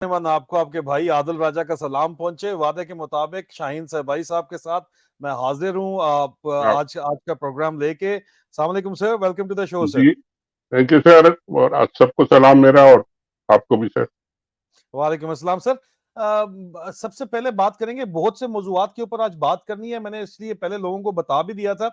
धन्यवाद आपको, आपके भाई आदिल राजा का सलाम पहुंचे। वादे के मुताबिक शाहीन भाई साहब के साथ मैं हाजिर हूं। आप हाँ आज आज का प्रोग्राम लेके। अस्सलाम वालेकुम sir, welcome to the show sir. जी। थैंक यू सर, और आप सबको सलाम मेरा, और आपको भी सर। वालेकुम अस्सलाम सर। सबसे पहले बात करेंगे, बहुत से मौजूआत के ऊपर आज बात करनी है, मैंने इसलिए पहले लोगों को बता भी दिया था।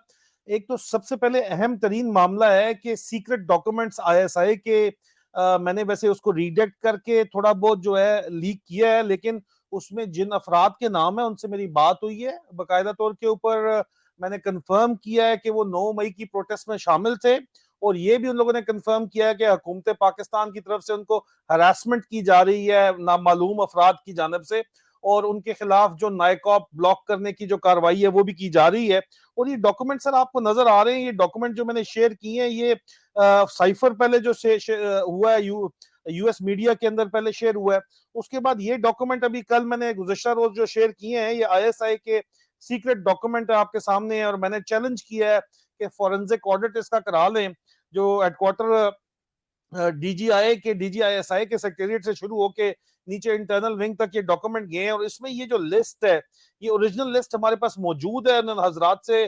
एक तो सबसे पहले अहम तरीन मामला है कि सीक्रेट डॉक्यूमेंट्स आईएसआई के, मैंने वैसे उसको रीडेक्ट करके थोड़ा बहुत जो है लीक किया है, लेकिन उसमें जिन अफराद के नाम है उनसे मेरी बात हुई है बाकायदा तौर के ऊपर। मैंने कंफर्म किया है कि वो 9 मई की प्रोटेस्ट में शामिल थे, और ये भी उन लोगों ने कंफर्म किया है कि हुकूमत पाकिस्तान की तरफ से उनको हरासमेंट की जा रही है नामालूम अफराद की जानब से, और उनके खिलाफ जो नायकॉप ब्लॉक करने की जो कार्रवाई है वो भी की जा रही है। और ये डॉक्यूमेंट सर आपको नजर आ रहे हैं, ये डॉक्यूमेंट जो मैंने शेयर किए हैं, ये साइफर पहले जो हुआ है यूएस मीडिया के अंदर पहले शेयर हुआ है। उसके बाद ये डॉक्यूमेंट अभी कल मैंने गुज़श्ता रोज जो शेयर किए हैं, ये आईएसआई के सीक्रेट डॉक्यूमेंट है, आपके सामने है। और मैंने चैलेंज किया है कि फॉरेंसिक ऑडिट इसका करा लें, जो हेडक्वार्टर डीजीआईएसआई के सेक्रेटरिएट से शुरू होके नीचे इंटरनल विंग तक ये डॉक्यूमेंट गए हैं। और इसमें ये जो लिस्ट है, ये ओरिजिनल लिस्ट हमारे पास मौजूद है। इन हजरात से,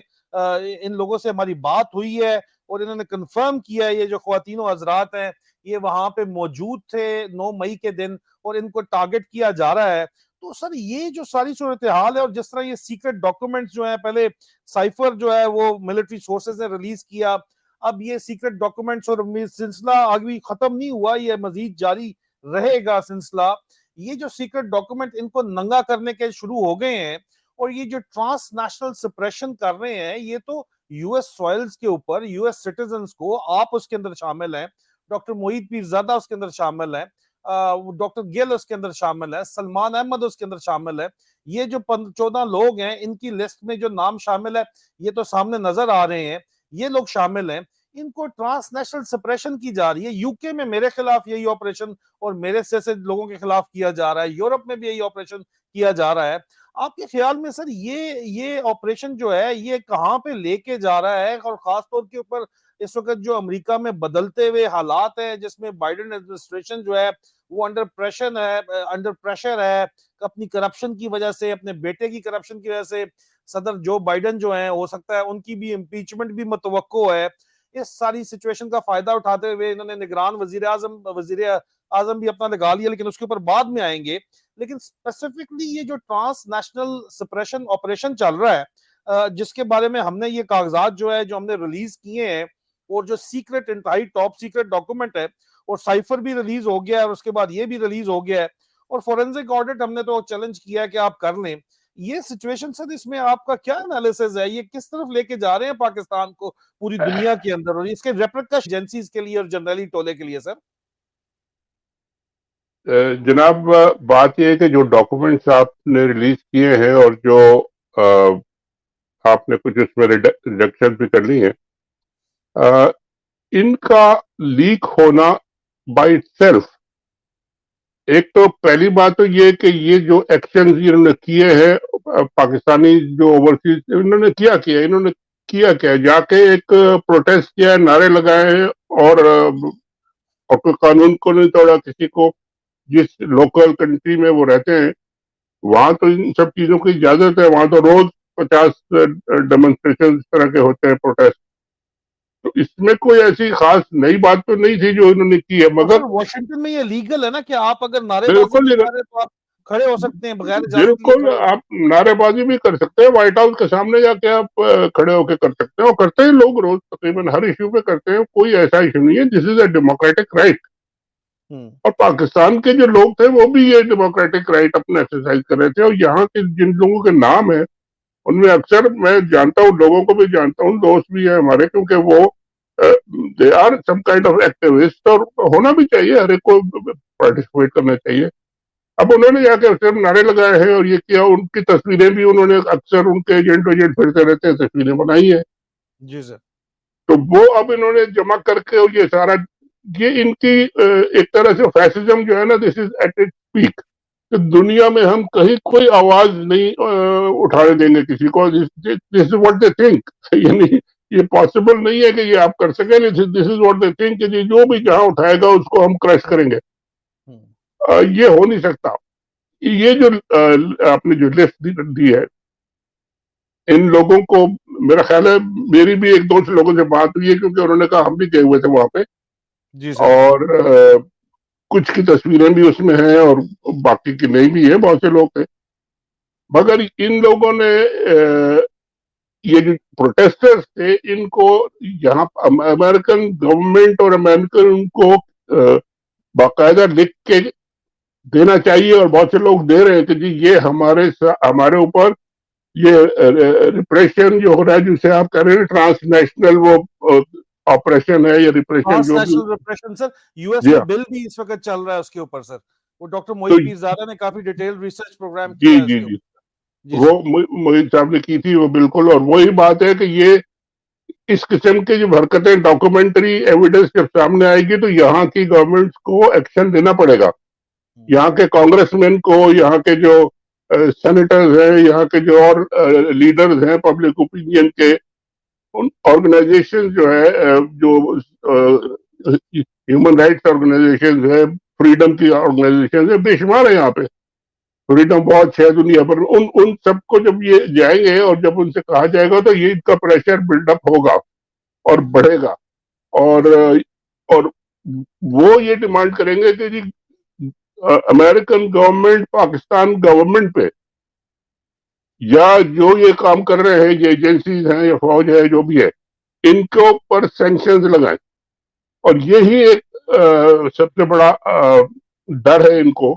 इन लोगों से हमारी बात हुई है, और इन्होंने कंफर्म किया है ये जो ख्वातीनों हजरात हैं ये वहां पे मौजूद थे 9 मई के दिन, और इनको टारगेट किया जा रहा है। तो सर ये जो सारी सूरत हाल है, और जिस तरह ये सीक्रेट डॉक्यूमेंट्स जो है, पहले साइफर जो है वो मिलिट्री सोर्सेज ने रिलीज किया, अब ये सीक्रेट डॉक्यूमेंट्स, और सिलसिला अभी खत्म नहीं हुआ, ये मजीद जारी रहेगा सिलसिला। ये जो सीक्रेट डॉक्यूमेंट इनको नंगा करने के शुरू हो गए हैं, और ये जो ट्रांसनेशनल सप्रेशन कर रहे हैं, ये तो यूएस सॉइल्स के ऊपर यूएस सिटीजन्स को, आप उसके अंदर शामिल हैं, डॉक्टर मोहित पीरजादा उसके अंदर शामिल है, डॉक्टर गिल उसके अंदर शामिल है, सलमान अहमद उसके अंदर शामिल है। ये जो 14 लोग हैं, इनकी लिस्ट में जो नाम शामिल है ये तो सामने नजर आ रहे हैं, ये लोग शामिल हैं। इनको ट्रांसनेशनल सप्रेशन की जा रही है। यूके में मेरे खिलाफ यही ऑपरेशन और मेरे जैसे लोगों के खिलाफ किया जा रहा है, यूरोप में भी यही ऑपरेशन किया जा रहा है। आपके ख्याल में सर ये ऑपरेशन जो है ये कहां पे लेके जा रहा है, और खास तौर के ऊपर इस वक्त जो अमेरिका में बदलते हुए हालात हैं, जिसमें बाइडेन एडमिनिस्ट्रेशन जो है वो अंडर प्रेशर है अपनी करप्शन की वजह से, अपने बेटे की करप्शन की वजह से। सदर जो बाइडेन जो है, हो सकता है उनकी भी इम्पीचमेंट भी मुतवक्को है। इस सारी सिचुएशन का फायदा उठाते हुए इन्होंने निगरान वजीर आजम भी अपना लगा लिया, लेकिन उसके ऊपर बाद में आएंगे। लेकिन स्पेसिफिकली ये जो ट्रांसनेशनल सप्रेशन ऑपरेशन चल रहा है, जिसके बारे में हमने ये कागजात जो है जो हमने रिलीज किए हैं, और जो सीक्रेट इंतहाई टॉप सीक्रेट डॉक्यूमेंट है, और साइफर भी रिलीज हो गया है, और उसके बाद ये भी रिलीज हो गया है, और फोरेंसिक ऑडिट हमने तो चैलेंज किया है कि आप कर लें। ये सिचुएशन सर, इसमें आपका क्या एनालिसिस है, ये किस तरफ लेके जा रहे हैं पाकिस्तान को पूरी दुनिया के अंदर, और इसके रेप्रिकॉशन एजेंसीज के लिए और जनरली टोले के लिए सर? जनाब, बात यह है कि जो डॉक्यूमेंट्स आपने रिलीज किए हैं, और जो आपने कुछ उसमें रिडक्शन भी कर ली है, इनका लीक होना बाय इटसेल्फ, एक तो पहली बात तो ये कि ये जो एक्शन इन्होंने किए हैं, पाकिस्तानी जो ओवरसीज, इन्होंने किया क्या है, जाके एक प्रोटेस्ट किया है, नारे लगाए हैं, और कोई कानून को नहीं तोड़ा किसी को। जिस लोकल कंट्री में वो रहते हैं वहां तो इन सब चीजों की इजाजत है, वहां तो रोज 50 डेमोन्स्ट्रेशन इस तरह के होते हैं, प्रोटेस्ट। तो इसमें कोई ऐसी खास नई बात तो नहीं थी जो इन्होंने की है, और सर मगर वॉशिंगटन में ये लीगल है ना कि आप अगर नारेबाजी भी बिल्कुल कर रहे हैं तो आप खड़े हो सकते हैं, बगैर इजाजत लिए बिल्कुल खड़े हो सकते आप नारेबाजी भी कर सकते हैं, व्हाइट हाउस के सामने जाके आप खड़े होकर कर सकते हैं, और करते हैं लोग रोज, तकरीबन हर इश्यू पे करते हैं, कोई ऐसा इशू नहीं है। This is a democratic right, हैं। और पाकिस्तान के जो लोग थे वो भी ये डेमोक्रेटिक राइट अपना एक्सरसाइज कर रहे थे। और यहाँ के जिन लोगों के नाम है उनमें अक्सर मैं जानता हूँ, लोगों को भी जानता हूँ, दोस्त भी है हमारे, क्योंकि वो they are some kind of activist, और होना भी चाहिए, हर एक को पार्टिसिपेट करना चाहिए। अब उन्होंने जाके सिर्फ नारे लगाए हैं और ये किया, उनकी तस्वीरें भी उन्होंने अक्सर उनके एजेंट वेजेंट फिरते रहते हैं, तस्वीरें बनाई है। जी सर। तो वो अब इन्होंने जमा करके, और ये सारा, ये इनकी एक तरह से फैसिज्म जो है ना, this is at it peak. तो दुनिया में हम कहीं कोई आवाज नहीं उठाने देंगे किसी को, this is what they think. यानी ये पॉसिबल नहीं है कि ये आप कर सके, this is what they think, जो भी जहां उठाएगा उसको हम क्रश करेंगे। ये हो नहीं सकता। ये जो आपने जो लिस्ट दी है, इन लोगों को, मेरा ख्याल है, मेरी भी एक दो लोगों से बात हुई है, क्योंकि उन्होंने कहा हम भी गए हुए थे वहां पे, जी सर। और कुछ की तस्वीरें भी उसमें हैं और बाकी की नहीं भी है, बहुत से लोग थे। मगर इन लोगों ने ये जो प्रोटेस्टर्स थे, इनको यहाँ अमेरिकन गवर्नमेंट और अमेरिकन को बाकायदा लिख के देना चाहिए, और बहुत से लोग दे रहे हैं कि जी ये हमारे ऊपर ये रिप्रेशन जो हो रहा है, जिसे आप कह रहे हैं ट्रांसनेशनल वो ऑपरेशन है या रिप्रेशन जो भी। ट्रांसनेशनल रिप्रेशन सर, यूएस जी में हाँ। बिल भी इस वक्त चल रहा है उसके ऊपर सर। वो डॉक्टर तो मोहित पीरजादा ने काफी डिटेल रिसर्च प्रोग्राम जी किया है जी उसके जी, ऊपर। जी वो सर। मोहित साहब ने की थी वो, बिल्कुल। और वही बात है कि ये इस किस्म की जो हरकतें, डॉक्यूमेंट्री एविडेंस जब सामने आएगी, तो यहाँ की गवर्नमेंट को एक्शन लेना पड़ेगा। यहाँ के कांग्रेसमैन को, यहाँ के जो सेनेटर्स हैं, यहाँ के जो और लीडर्स हैं पब्लिक ओपिनियन के, उन ऑर्गेनाइजेशन जो है, जो ह्यूमन राइट्स ऑर्गेनाइजेशन है, फ्रीडम की ऑर्गेनाइजेशन है, बेशुमार है यहाँ पे, फ्रीडम वॉच है दुनिया भर में, उन उन सबको जब ये जाएंगे और जब उनसे कहा जाएगा, तो ये इनका प्रेशर बिल्डअप होगा और बढ़ेगा। और और वो ये डिमांड करेंगे कि जी अमेरिकन गवर्नमेंट पाकिस्तान गवर्नमेंट पे, या जो ये काम कर रहे हैं, ये एजेंसीज हैं या फौज है जो भी है, इनके ऊपर सैंक्शंस लगाएं। और यही एक सबसे बड़ा डर है इनको,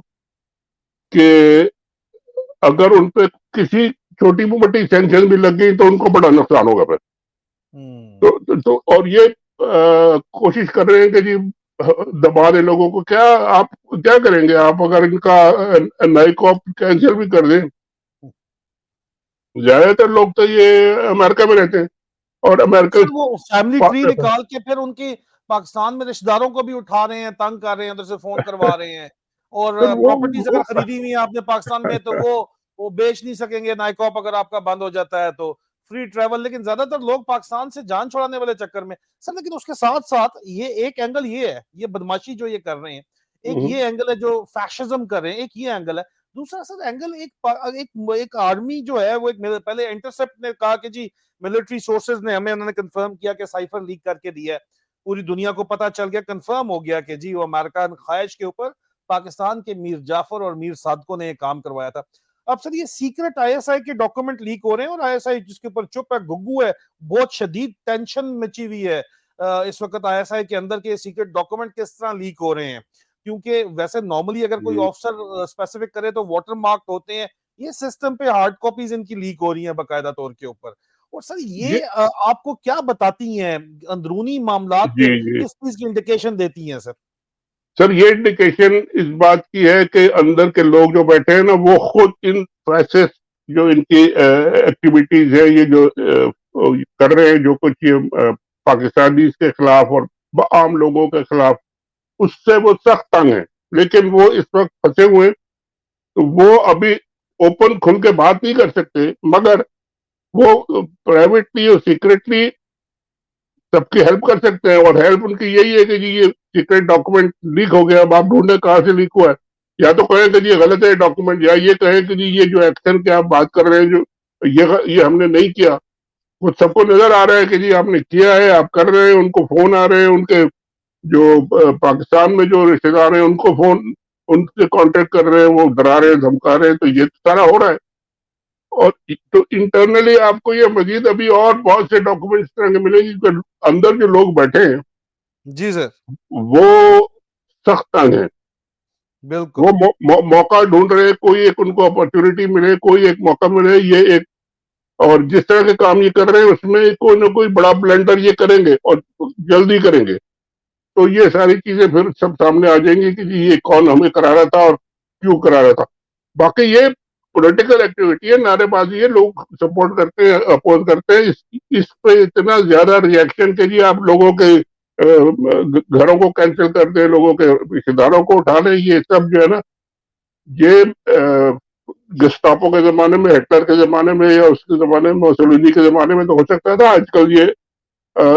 कि अगर उन पे किसी छोटी मोटी सैंक्शन भी लग गई, तो उनको बड़ा नुकसान होगा फिर। और ये कोशिश कर रहे हैं कि जी दबा दे लोगों को। क्या आप क्या करेंगे आप अगर इनका नाइकॉप कैंसिल भी कर दें? ज्यादातर लोग तो ये अमेरिका में रहते हैं, और अमेरिका सर वो फैमिली ट्री निकाल के फिर उनके पाकिस्तान में रिश्तेदारों को भी उठा रहे हैं, तंग कर रहे हैं, उधर से फोन करवा रहे हैं। और फिर प्रॉपर्टीज अगर खरीदी हुई है आपने पाकिस्तान में, तो वो बेच नहीं सकेंगे नाइकॉप अगर आपका बंद हो जाता है तो। फ्री ट्रेवल, लेकिन ज्यादातर लोग पाकिस्तान से जान छुड़ाने वाले चक्कर में सर। लेकिन उसके साथ साथ ये एक एंगल ये है, ये बदमाशी जो ये कर रहे हैं, एक ये एंगल है जो फैशिज्म कर रहे हैं, एक ये एंगल है। दूसरा सर एंगल एक आर्मी जो है वो एक, पहले इंटरसेप्ट ने कहा कि जी मिलिट्री सोर्सेज ने हमें, उन्होंने कंफर्म किया कि साइफर लीक करके दिया है, पूरी दुनिया को पता चल गया, कंफर्म हो गया कि जी वो अमेरिकन ख्वाहिश के ऊपर पाकिस्तान के मीर जाफर और मीर सादको ने काम करवाया था। अब सर ये सीक्रेट आईएसआई के डॉक्यूमेंट लीक हो रहे हैं, और आईएसआई जिसके ऊपर चुप है, गुग्गू है, बहुत शदीद टेंशन मची हुई है इस वक्त आईएसआई के अंदर के सीक्रेट डॉक्यूमेंट किस तरह लीक हो रहे हैं। क्योंकि वैसे नॉर्मली अगर कोई ऑफिसर स्पेसिफिक करे तो वाटर मार्क होते हैं, ये सिस्टम पे हार्ड कॉपीज इनकी लीक हो रही है बाकायदा तौर के ऊपर। और सर ये आपको क्या बताती हैं, अंदरूनी मामलात जी जी, किस चीज की इंडिकेशन देती हैं सर? सर ये इंडिकेशन इस बात की है कि अंदर के लोग जो बैठे हैं ना, वो खुद इन फैसेस, जो इनकी एक्टिविटीज है, ये जो कर रहे हैं, जो कुछ ये पाकिस्तानी के खिलाफ और आम लोगों के खिलाफ, उससे वो सख्त तंग है। लेकिन वो इस वक्त फंसे हुए हैं, तो वो अभी ओपन खुल के बात नहीं कर सकते, मगर वो प्राइवेटली और सीक्रेटली सबकी हेल्प कर सकते हैं। और हेल्प उनकी यही है कि जी ये सीक्रेट डॉक्यूमेंट लीक हो गया, अब आप ढूंढे कहाँ से लीक हुआ है। या तो कहें कि जी गलत है डॉक्यूमेंट, या ये कहें कि जी ये जो एक्शन की आप बात कर रहे हैं, जो ये हमने नहीं किया। वो सबको नजर आ रहा है कि जी आपने किया है, आप कर रहे हैं, उनको फोन आ रहे हैं, उनके जो पाकिस्तान में जो रिश्तेदार हैं उनको फोन, उनसे कांटेक्ट कर रहे हैं, वो डरा रहे हैं, धमका रहे हैं, तो ये सारा हो रहा है। और तो इंटरनली आपको ये मजीद अभी और बहुत से डॉक्यूमेंट्स तरह के मिलेंगे, कि अंदर जो लोग बैठे हैं जी सर। वो सख्त तंग है। बिल्कुल। वो मौका ढूंढ रहे हैं, कोई एक उनको अपॉर्चुनिटी मिले, कोई एक मौका मिले, ये एक। और जिस तरह के काम ये कर रहे हैं, उसमें कोई ना कोई बड़ा ब्लेंडर ये करेंगे, और जल्दी करेंगे। तो ये सारी चीजें फिर सब सामने आ जाएंगी कि जी ये कौन हमें करा रहा था और क्यों करा रहा था। बाकी ये पॉलिटिकल एक्टिविटी है, नारेबाजी है, लोग सपोर्ट करते हैं, अपोज करते हैं। इस पे इतना ज्यादा रिएक्शन के जी आप लोगों के घरों को कैंसिल कर दें, लोगों के रिश्तेदारों को उठा लें, ये सब जो है ना, ये गस्तापो के जमाने में, हिटलर के जमाने में, या उसके जमाने में, मुसोलिनी के जमाने में तो हो सकता था। आजकल ये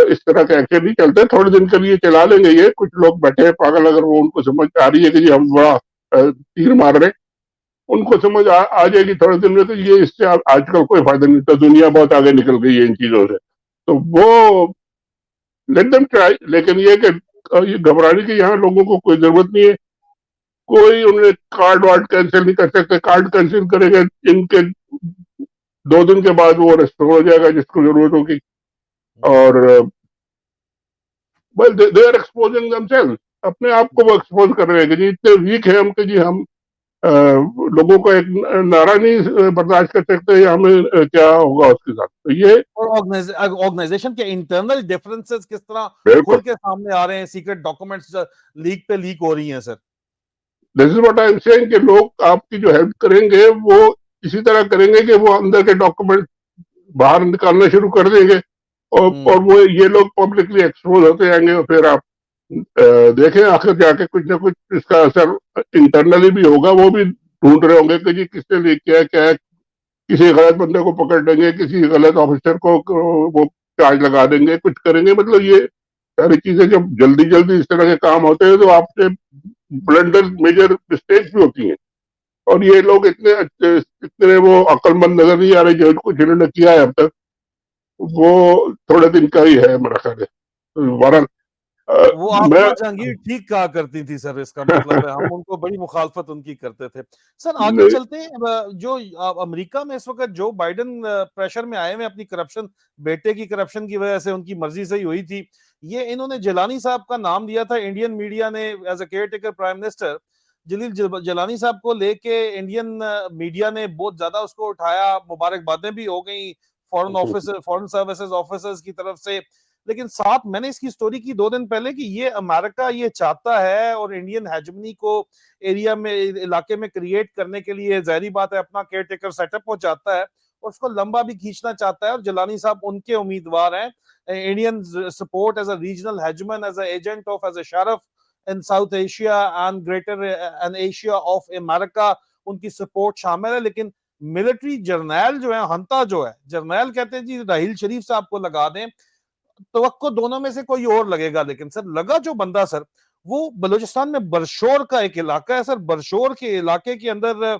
इस तरह के एक्शन नहीं चलते, थोड़े दिन के लिए चला लेंगे ये कुछ लोग बैठे हैं पागल, अगर वो उनको समझ आ रही है कि जी हम बड़ा तीर मार रहे, उनको समझ आ जाएगी थोड़े दिन में, तो ये इससे आजकल कोई फायदा नहीं, तो दुनिया बहुत आगे निकल गई है इन चीजों से, तो वो लेट देम ट्राई। लेकिन ये कि ये घबराने की यहाँ लोगों को कोई जरूरत नहीं है, कोई उन्हें कार्ड वार्ड कैंसिल नहीं कर सकते, कार्ड कैंसिल करेंगे इनके 2 दिन के बाद वो रेस्टोर हो जाएगा जिसको जरूरत होगी, और well they are exposing themselves, अपने आप को वो एक्सपोज कर रहे हैं कि जी इतने वीक है हम कि जी हम लोगों को एक नारा नहीं बर्दाश्त कर सकते, हमें क्या होगा उसके साथ, तो ये और ऑर्गेनाइजेशन के इंटरनल डिफरेंसेस किस तरह बिल्कुल खुल के सामने आ रहे हैं, सीक्रेट डॉक्यूमेंट्स लीक पे लीक हो रही हैं sir. This is what I am saying कि लोग आपकी जो हेल्प करेंगे वो इसी तरह करेंगे कि वो अंदर के डॉक्यूमेंट बाहर निकालना शुरू कर देंगे, और वो ये लोग पब्लिकली एक्सपोज होते जाएंगे, और फिर आप देखें आखिर जाके कुछ ना कुछ इसका असर इंटरनली भी होगा, वो भी ढूंढ रहे होंगे कि जी किसने लीक किया है, क्या है, किसी गलत बंदे को पकड़ लेंगे, किसी गलत ऑफिसर को वो चार्ज लगा देंगे, कुछ करेंगे, मतलब ये सारी चीजें जब जल्दी जल्दी इस तरह के काम होते हैं तो आपसे ब्लंडर मेजर मिस्टेक्स भी होती हैं, और ये लोग इतने वो अक्लमंद नजर नहीं आ रहे जो कुछ इन्होंने किया है अब तक, वो थोड़े दिन का ही है मेरा ख्याल है, बहरहाल वो मैं आसमा जहांगीर ठीक कहा करती थी सर, इसका मतलब है हम उनको बड़ी मुखालफत उनकी करते थे। सर आगे चलते हैं, जो अमेरिका में इस वक्त जो बाइडेन प्रेशर में आए हुए अपनी करप्शन, बेटे की करप्शन की वजह से, उनकी मर्जी से ही हुई थी, ये इन्होंने जिलानी साहब का नाम दिया था इंडियन मीडिया ने as a caretaker prime minister. Jalil Jalani साहब को लेके इंडियन मीडिया ने बहुत ज्यादा उसको उठाया, मुबारकबादें भी हो गई फॉरेन सर्विसेज ऑफिसर्स की तरफ से। लेकिन साथ मैंने इसकी स्टोरी की 2 दिन पहले कि ये अमेरिका ये चाहता है और इंडियन हेजमनी को एरिया में, इलाके में क्रिएट करने के लिए जाहिर बात है अपना केयर टेकर सेटअप हो जाता है और उसको लंबा भी खींचना चाहता है, और जलानी साहब उनके उम्मीदवार हैं। Indian support as a regional hegemon, as a agent of, as a sheriff in South Asia and greater and Asia of America, उनकी सपोर्ट शामिल है। लेकिन मिलिट्री जर्नैल जो है, हंता जो है जर्नैल, कहते हैं जी राहील शरीफ साहब को लगा दें, तो दोनों में से कोई और लगेगा। लेकिन सर लगा जो बंदा सर, वो बलूचिस्तान में बरशोर का एक इलाका है सर, बरशोर के इलाके के अंदर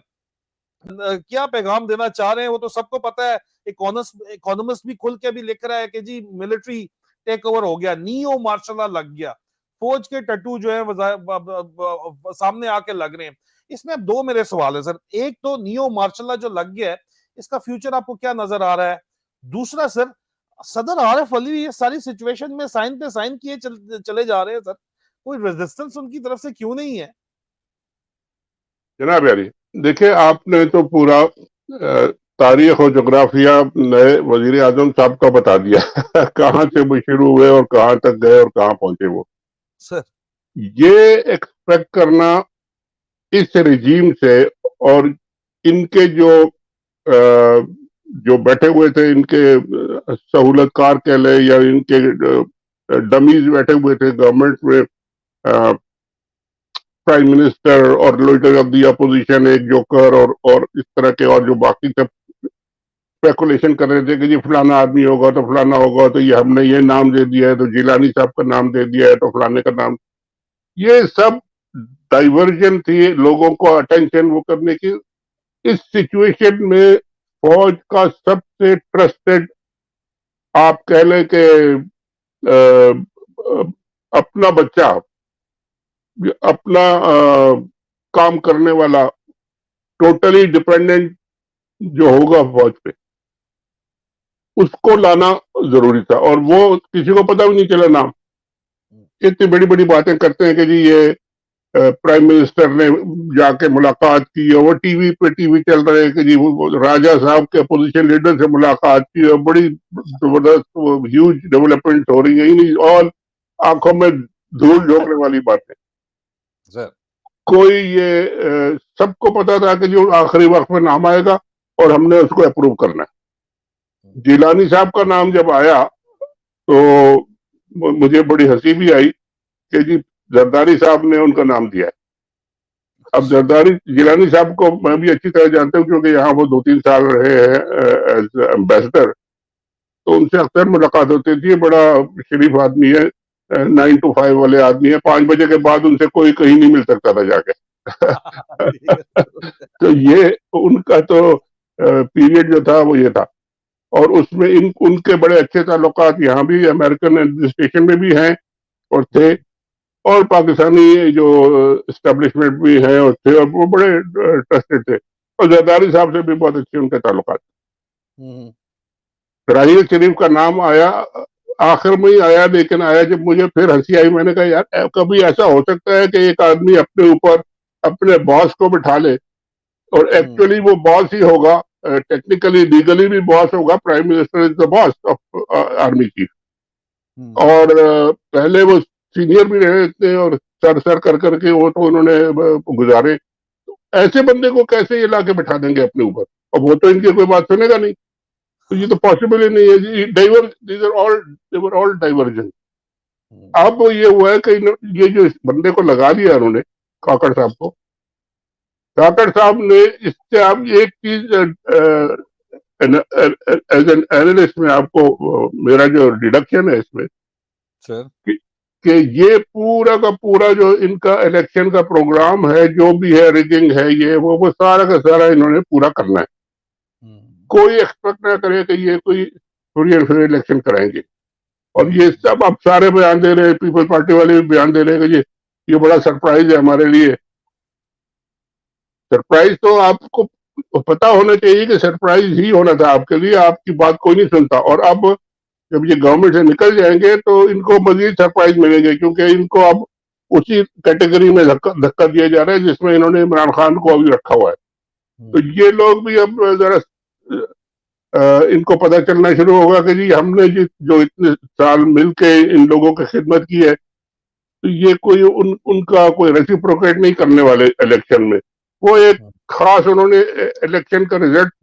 क्या पैगाम देना चाह रहे हैं वो तो सबको पता है। इकोनॉमिस्ट भी खुल के भी लिख रहा है कि जी मिलिट्री टेक ओवर हो गया, नियो मार्शल लॉ लग गया, फौज के टट्टू जो है सामने आके लग रहे हैं। इसमें अब 2 मेरे सवाल है सर, एक तो नियो मार्शल लॉ जो लग गया है, इसका फ्यूचर आपको क्या नजर आ रहा है? दूसरा सर, सदर आरिफ अली ये सारी सिचुएशन में साइन पे साइन किए चले जा रहे हैं सर, कोई रेजिस्टेंस उनकी तरफ से क्यों नहीं है? जनाब यारी देखिए, आपने तो पूरा तारीख और जोग्राफिया नए वजीर आजम साहब का बता दिया कहाँ से वो शुरू हुए और कहाँ तक गए और कहाँ पहुंचे वो। सर ये एक्सपेक्ट करना इस रिजीम से, और इनके जो बैठे हुए थे, इनके सहूलतकार कह ले या इनके डमीज बैठे हुए थे गवर्नमेंट में, प्राइम मिनिस्टर और लीडर ऑफ दी अपोजिशन, एक जोकर और इस तरह के, और जो बाकी सब स्पेकुलेशन कर रहे थे कि जी फलाना आदमी होगा तो फलाना होगा, तो ये हमने ये नाम दे दिया है, तो जिलानी साहब का नाम दे दिया है, तो फलाने का नाम, ये सब डाइवर्जन थी लोगों को अटेंशन वो करने की। इस सिचुएशन में फौज का सबसे ट्रस्टेड, आप कह लें कि अपना बच्चा, अपना काम करने वाला, टोटली डिपेंडेंट जो होगा फौज पे, उसको लाना जरूरी था, और वो किसी को पता भी नहीं चला नाम। इतनी बड़ी बड़ी बातें करते हैं कि जी ये प्राइम मिनिस्टर ने जाके मुलाकात की, और वो टीवी चल रहे हैं कि जी वो राजा साहब के अपोजिशन लीडर से मुलाकात की, और बड़ी जबरदस्त ह्यूज डेवलपमेंट हो रही है, और आंखों में धूल झोंकने वाली बातें। सर कोई ये सबको पता था कि जो आखिरी वक्त में नाम आएगा और हमने उसको अप्रूव करना है। जिलानी साहब का नाम जब आया तो मुझे बड़ी हंसी भी आई कि जी जरदारी साहब ने उनका नाम दिया है। अब जरदारी जिलानी साहब को मैं भी अच्छी तरह जानता हूँ, क्योंकि यहाँ वो 2-3 साल रहे हैं एज एम्बेसडर, तो उनसे अक्सर मुलाकात होती थी। बड़ा शरीफ आदमी है, 9 to 5 वाले आदमी है, 5 बजे के बाद उनसे कोई कहीं नहीं मिल सकता था जाके। ठीक है। तो ये उनका तो पीरियड जो था वो ये था। और उसमें इन उनके बड़े अच्छे ताल्लुकात यहाँ भी अमेरिकन एडमिनिस्ट्रेशन में भी हैं और थे, और पाकिस्तानी जो एस्टेब्लिशमेंट भी है और थे, और वो बड़े ट्रस्टेड थे, और जरदारी साहब से भी बहुत अच्छे उनके ताल्लुकात। हम्म, राहील शरीफ का नाम आया, आखिर में ही आया, लेकिन आया जब मुझे फिर हंसी आई। मैंने कहा यार कभी ऐसा हो सकता है कि एक आदमी अपने ऊपर अपने बॉस को बिठा ले, और एक्चुअली वो बॉस ही होगा, टेक्निकली लीगली भी बॉस होगा, prime minister is the boss of army chief. और पहले वो सीनियर भी रहे थे, और सर सर कर करके वो तो उन्होंने गुजारे। ऐसे बंदे को कैसे ये लाके बिठा देंगे अपने ऊपर, अब वो तो इनकी कोई बात सुनेगा नहीं। तो ये तो पॉसिबल ही नहीं है जी। दे वर ऑल डाइवर्जेंट। अब ये हुआ है कि ये जो इस बंदे को लगा दिया उन्होंने, काकड़ साहब को, काकड़ साहब ने इससे आप एक चीज एज एन एनालिस्ट में आपको मेरा जो डिडक्शन है इसमें सर कि, कि ये पूरा का पूरा जो इनका इलेक्शन का प्रोग्राम है, जो भी है, रिगिंग है, ये वो सारा का सारा इन्होंने पूरा करना है। कोई एक्सपेक्ट ना करे कि ये कोई फ्री एंड फेयर इलेक्शन कराएंगे। और ये सब अब सारे बयान दे रहे हैं, पीपल पार्टी वाले भी बयान दे रहे हैं कि ये बड़ा सरप्राइज है हमारे लिए। सरप्राइज तो आपको पता होना चाहिए कि सरप्राइज ही होना था आपके लिए, आपकी बात कोई नहीं सुनता। और अब जब ये गवर्नमेंट से निकल जाएंगे तो इनको मजीद सरप्राइज मिलेंगे, क्योंकि इनको अब उसी कैटेगरी में धक्का दिया जा रहा है जिसमें इन्होंने इमरान खान को अभी रखा हुआ है। तो ये लोग भी अब जरा इनको पता चलना शुरू होगा कि जी हमने जो इतने साल मिलके इन लोगों की खिदमत की है, तो ये कोई उनका कोई रेसिप्रोकेट नहीं करने वाले इलेक्शन में। वो एक खास उन्होंने इलेक्शन का रिजल्ट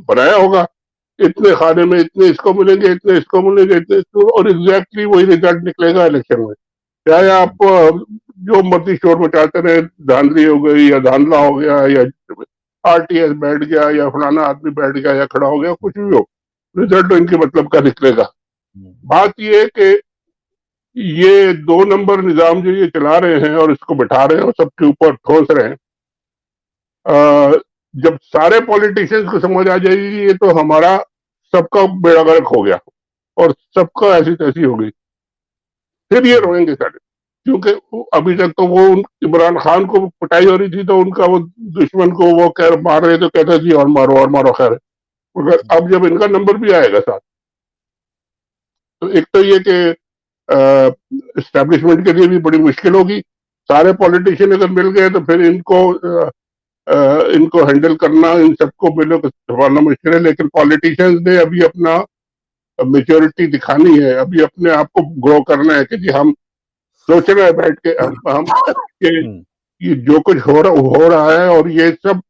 बनाया होगा, इतने खाने में इतने इसको मिलेंगे, इतने इसको मिलेंगे, इतने इसको, और एग्जैक्टली वही रिजल्ट निकलेगा इलेक्शन में। चाहे आप जो मर्जी शोर मचाते रहे, धांधली हो गई या धांधला हो गया या आरटीएस बैठ गया या फलाना आदमी बैठ गया या खड़ा हो गया, कुछ भी हो, रिजल्ट तो इनके मतलब का निकलेगा। बात ये है कि ये 2 नंबर निजाम जो ये चला रहे हैं और इसको बिठा रहे हैं और सबके ऊपर ठोस रहे हैं, जब सारे पॉलिटिशियंस को समझ आ जाएगी ये तो हमारा सबका बेड़ा गर्क हो गया और सबका ऐसी तैसी हो गई, फिर ये रोएंगे सारे। क्योंकि अभी तक तो वो इमरान खान को पिटाई हो रही थी तो उनका वो दुश्मन को वो कह मार रहे तो कहता जी और मारो खैर, मगर अब जब इनका नंबर भी आएगा साथ, तो एक तो ये कि एस्टेब्लिशमेंट के लिए भी बड़ी मुश्किल होगी। सारे पॉलिटिशियन अगर मिल गए तो फिर इनको हैंडल करना, इन सबको मिलो संभालना मुश्किल है। लेकिन पॉलिटिशियंस ने अभी अपना मेच्योरिटी दिखानी है, अभी अपने आप को ग्रो करना है कि जी हम सोच रहे हैं बैठ के हम कि ये जो कुछ हो रहा है और ये सब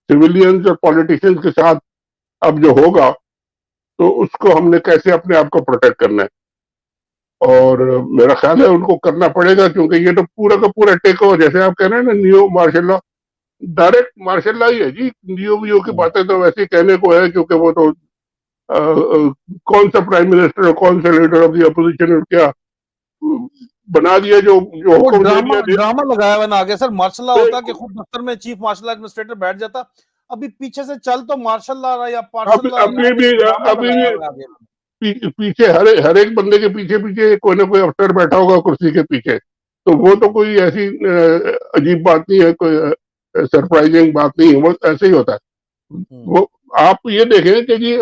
सिविलियंस और पॉलिटिशियंस के साथ अब जो होगा तो उसको हमने कैसे अपने आप को प्रोटेक्ट करना है। और मेरा ख्याल है उनको करना पड़ेगा, क्योंकि ये तो पूरा का पूरा टेक ओवर, जैसे आप कह रहे हैं ना neo martial law, direct martial law ही है जी। नियो वियो की बातें तो वैसे ही कहने को है, क्योंकि वो तो कौन सा प्राइम मिनिस्टर और कौन सा लीडर ऑफ द अपोजिशन और क्या बना दिया, जो हुक्म दे दिया। ड्रामा लगाया हुआ ना आगे सर। मार्शल लॉ होता कि खुद दफ्तर में चीफ मार्शल एडमिनिस्ट्रेटर बैठ जाता, अभी पीछे से चल तो मार्शल लॉ रहा या पार्शल लॉ अभी भी पीछे हर एक बंदे के पीछे पीछे कोई ना कोई अफसर बैठा होगा कुर्सी के पीछे। तो वो तो कोई ऐसी अजीब बात नहीं है, कोई सरप्राइजिंग बात नहीं है, वो ऐसे ही होता है। वो आप ये देखें कि जी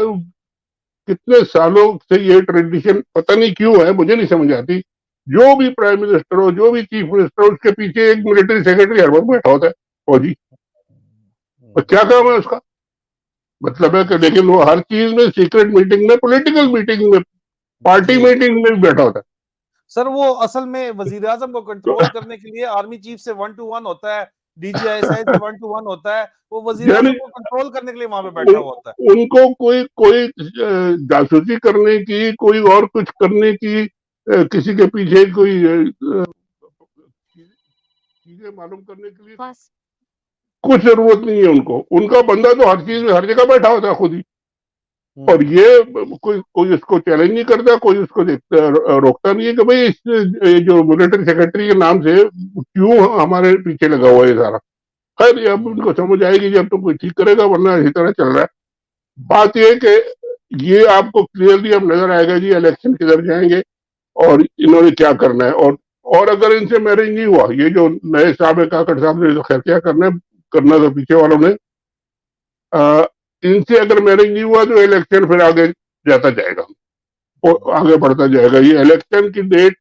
कितने सालों से ये ट्रेडिशन पता नहीं क्यों है, मुझे नहीं समझ आती। जो भी प्राइम मिनिस्टर हो, जो भी चीफ मिनिस्टर हो, उसके पीछे एक मिलिट्री सेक्रेटरी हर वक्त बैठा होता है फौजी। और क्या काम है उसका, मतलब है कि लेकिन वो हर चीज में, सीक्रेट मीटिंग में, पॉलिटिकल मीटिंग में, पार्टी मीटिंग में भी बैठा होता है। सर वो असल में वजीर आजम को कंट्रोल करने के लिए आर्मी चीफ से 1-to-1 होता है, डीजीआईएसआई से 1-to-1 होता है, वो वजीर आजम को कंट्रोल करने के लिए वहां पे बैठा हुआ होता है। उनको कोई जासूसी करने की, कोई और कुछ करने की, किसी के पीछे कोई चीजें मालूम करने के लिए कुछ जरूरत नहीं है उनको। उनका बंदा तो हर चीज में हर जगह बैठा होता है खुद ही, और ये कोई उसको चैलेंज नहीं करता, कोई उसको रोकता नहीं है कि भाई इस जो मिलिट्री सेक्रेटरी के नाम से क्यों हमारे पीछे लगा हुआ है सारा। खैर ये अब उनको समझ आएगी जब तो कोई ठीक करेगा, वरना इसी तरह चल रहा है। बात ये है कि ये आपको क्लियरली अब नजर आएगा जी इलेक्शन किधर जाएंगे और इन्होंने क्या करना है। और अगर इनसे मैरिज नहीं हुआ, ये जो नए साहब है काकड़ साहब ने, तो खैर क्या करना है, करना तो पीछे वालों ने, इनसे अगर मैरिज नहीं हुआ तो इलेक्शन फिर आगे जाता जाएगा, और आगे बढ़ता जाएगा। ये इलेक्शन की डेट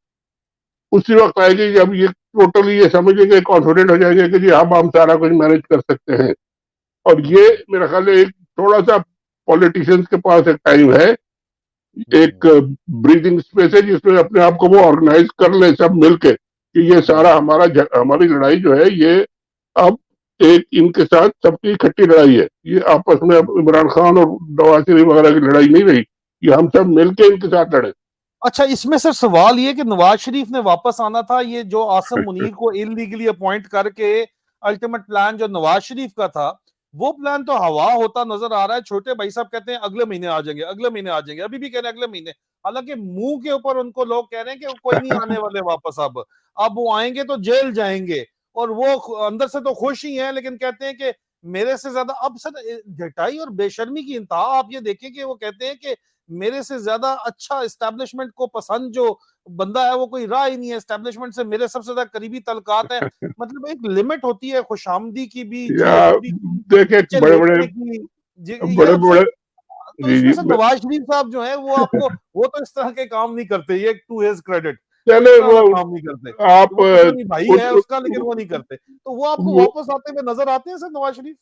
उसी वक्त आएगी जब ये टोटली ये समझेंगे, कॉन्फिडेंट हो जाएंगे कि जी हम सारा कुछ मैनेज कर सकते हैं। और ये मेरा ख्याल है एक थोड़ा सा पॉलिटिशियंस के पास एक टाइम है, एक ब्रीदिंग स्पेस है जिसमें अपने आप को वो ऑर्गेनाइज कर ले सब मिलके कि ये सारा हमारी लड़ाई जो है ये अब एक इनके साथ सबकी इकट्ठी लड़ाई है। ये आपस में अब इमरान खान और नवाज शरीफ वगैरह की लड़ाई नहीं रही, ये हम सब मिलके इनके साथ लड़े। अच्छा, इसमें सर सवाल ये कि नवाज शरीफ ने वापस आना था, ये जो आसिम मुनीर को इलीगली अपॉइंट करके अल्टीमेट प्लान जो नवाज शरीफ का था, वो प्लान तो हवा होता नजर आ रहा है। छोटे भाई साहब कहते हैं अगले महीने आ जाएंगे, अगले महीने आ जाएंगे, अभी भी कह रहे हैं अगले महीने। हालांकि मुंह के ऊपर उनको लोग कह रहे हैं कि कोई नहीं आने वाले वापस। अब वो आएंगे तो जेल जाएंगे, और वो अंदर से तो खुश ही है, लेकिन कहते हैं कि मेरे से ज्यादा अब सर घटाई और बेशर्मी की इंतहा आप ये देखें कि वो कहते हैं कि मेरे से ज्यादा अच्छा एस्टेब्लिशमेंट को पसंद जो बंदा है वो कोई रहा ही नहीं है, एस्टेब्लिशमेंट से मेरे सबसे ज्यादा करीबी तल्कात है। मतलब एक लिमिट होती है खुशामदी की भी, या जीएसपी की, देखे नीचे बड़े बड़े लेटने की। ये बड़े अब सर, बड़े तो जी इसमें जी से नवाज शरीफ साहब जो है वो आपको, वो तो इस तरह के काम नहीं करते, ये टू हिज क्रेडिट, वो इस चले तरह वो का काम नहीं करते। आप वो पता नहीं भाई उन, है उसका, लेकिन वो नहीं करते। तो वो आपको वो वापस आते हुए नजर आते हैं सर नवाज शरीफ?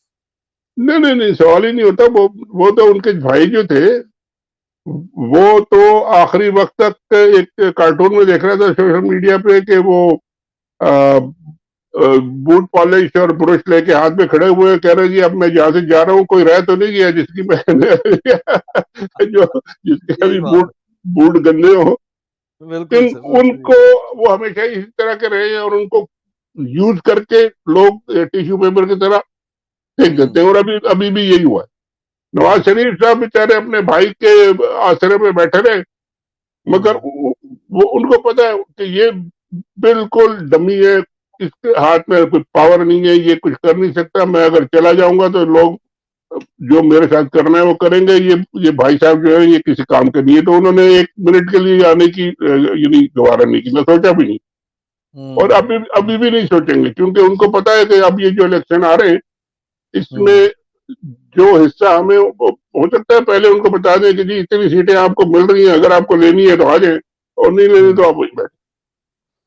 नहीं नहीं नहीं, सवाल ही नहीं होता। वो तो उनके भाई जो थे, वो तो आखिरी वक्त तक एक कार्टून में देख रहा था सोशल मीडिया पे कि वो आ, बूट पॉलिश और ब्रश लेके हाथ में खड़े हुए कह रहे जी अब मैं जहां से जा रहा हूँ कोई रह तो नहीं गया जिसकी मैंने जो जिसके यही अभी बात बूट बूट गंदे हो। है, बिल्कुल सर, बिल्कुल उनको वो हमेशा इसी तरह के रहे हैं, और उनको यूज करके लोग टिश्यू पेपर की तरह फेंक देते हैं, और अभी अभी भी यही हुआ है। नवाज शरीफ साहब बेचारे अपने भाई के आसरे में बैठे रहे, मगर वो उनको पता है कि ये बिल्कुल डमी है, इसके हाथ में कुछ पावर नहीं है, ये कुछ कर नहीं सकता। मैं अगर चला जाऊंगा तो लोग जो मेरे साथ करना है वो करेंगे, ये भाई साहब जो है ये किसी काम के नहीं है। तो उन्होंने एक मिनट के लिए आने की ये नहीं गवारा नहीं की, मैं सोचा भी नहीं, और अभी अभी भी नहीं सोचेंगे, क्योंकि उनको पता है कि अब ये जो इलेक्शन आ रहे हैं इसमें जो हिस्सा हमें हो सकता है पहले उनको बता दें कि जी इतनी सीटें आपको मिल रही हैं, अगर आपको लेनी है तो आ जाए, और नहीं लेनी तो आप वही बैठे।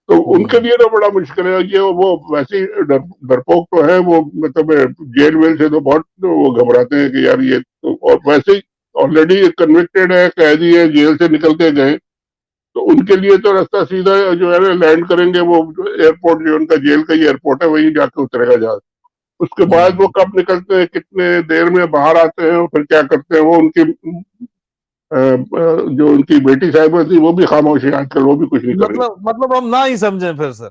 तो उनके लिए तो बड़ा मुश्किल है। ये वो वैसे ही डरपोक तो है वो, मतलब जेल वेल से तो बहुत तो वो घबराते हैं कि यार ये तो, और वैसे ही ऑलरेडी कन्विक्टेड है, कैदी है, जेल से निकल के गए, तो उनके लिए तो रास्ता सीधा जो है ना, लैंड करेंगे वो एयरपोर्ट, जो उनका जेल का ही एयरपोर्ट है, वहीं जाके उतरेगा जहाज। उसके बाद वो कब निकलते हैं, कितने देर में बाहर आते हैं, और फिर क्या करते हैं, वो उनकी जो उनकी बेटी साहिबा थी वो भी खामोश है आजकल, वो भी कुछ नहीं कर रही। मतलब हम ना ही समझें फिर सर।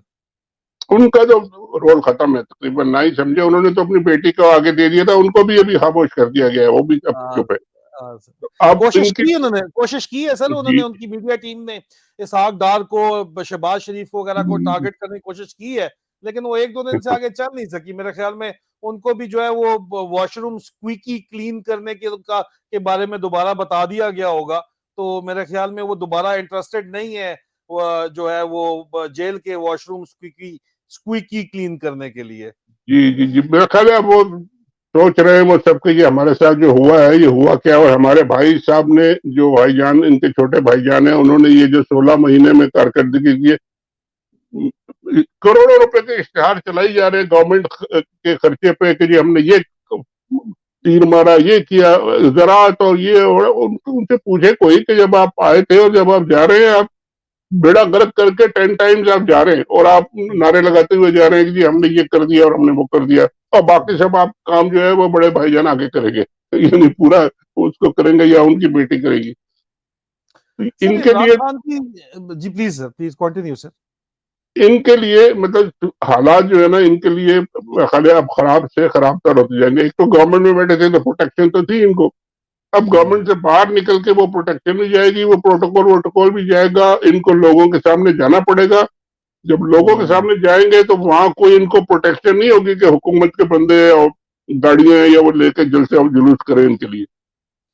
उनका जो रोल खत्म है तकरीबन, ना ही समझे। उन्होंने तो अपनी बेटी को आगे दे दिया था, उनको भी अभी खामोश कर दिया गया है, वो भी अब हाँ, चुप है। हाँ सर। तो अब कोशिश इनकी की उन्होंने, कोशिश की है सर जी उन्होंने, उनकी मीडिया टीम ने इसहाक डार को, शहबाज शरीफ वगैरह को टारगेट करने की कोशिश की है, लेकिन वो एक दो दिन से आगे चल नहीं सकी। मेरे ख्याल में उनको भी जो है वो वॉशरूम स्क्वीकी क्लीन करने के बारे में दोबारा बता दिया गया होगा। तो मेरे ख्याल में वो दोबारा इंटरेस्टेड नहीं है, वो जो है वो जेल के वॉशरूम स्क्वीकी स्क्वीकी क्लीन करने के लिए। जी जी जी, मेरा ख्याल है वो सोच रहे हैं वो सबके, ये हमारे साथ जो हुआ है ये हुआ क्या। और हमारे भाई साहब ने, जो भाईजान इनके छोटे भाईजान है, उन्होंने ये जो 16 महीने में कारकर्दगी की है, करोड़ों रुपए के इश्तेहार चलाई जा रहे हैं गवर्नमेंट के खर्चे पे कि जी हमने ये तीर मारा, ये किया, ज़राअत और ये, और उनसे पूछे कोई कि जब आप आए थे और जब आप जा रहे हैं, आप बेड़ा गर्क करके 10 टाइम्स आप जा रहे हैं, और आप नारे लगाते हुए जा रहे हैं कि जी हमने ये कर दिया और हमने वो कर दिया, और बाकी सब आप काम जो है वो बड़े भाईजान आगे करेंगे, यानी पूरा उसको करेंगे या उनकी बेटी करेगी। तो सर इनके इमरान लिए खान की, जी please sir, please continue sir. इनके लिए मतलब हालात जो है ना, इनके लिए खाली अब खराब से खराब तर होते जाएंगे। एक तो गवर्नमेंट में बैठे थे तो प्रोटेक्शन तो थी इनको, अब गवर्नमेंट से बाहर निकल के वो प्रोटेक्शन भी जाएगी, वो प्रोटोकॉल वोटोकॉल भी जाएगा, इनको लोगों के सामने जाना पड़ेगा, जब लोगों के सामने जाएंगे तो वहां कोई इनको प्रोटेक्शन नहीं होगी कि हुकूमत के बंदे और गाड़ियां या वो लेके जल से अब जुलूस करें इनके लिए।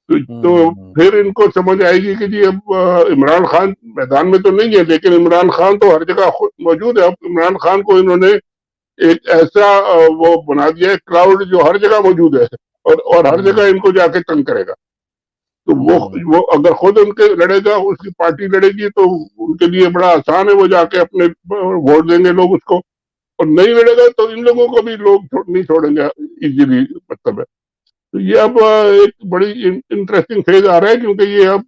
तो फिर इनको समझ आएगी कि जी अब इमरान खान मैदान में तो नहीं है, लेकिन इमरान खान तो हर जगह मौजूद है। अब इमरान खान को इन्होंने एक ऐसा वो बना दिया है क्राउड जो हर जगह मौजूद है, और हर जगह इनको जाके तंग करेगा। तो वो अगर खुद उनके लड़ेगा, उसकी पार्टी लड़ेगी, तो उनके लिए बड़ा आसान है, वो जाके अपने वोट देंगे लोग उसको। और नहीं लड़ेगा तो इन लोगों को भी लोग नहीं छोड़ेंगे इजीली, मतलब है। तो ये अब एक बड़ी इंटरेस्टिंग फेज आ रहा है, क्योंकि ये अब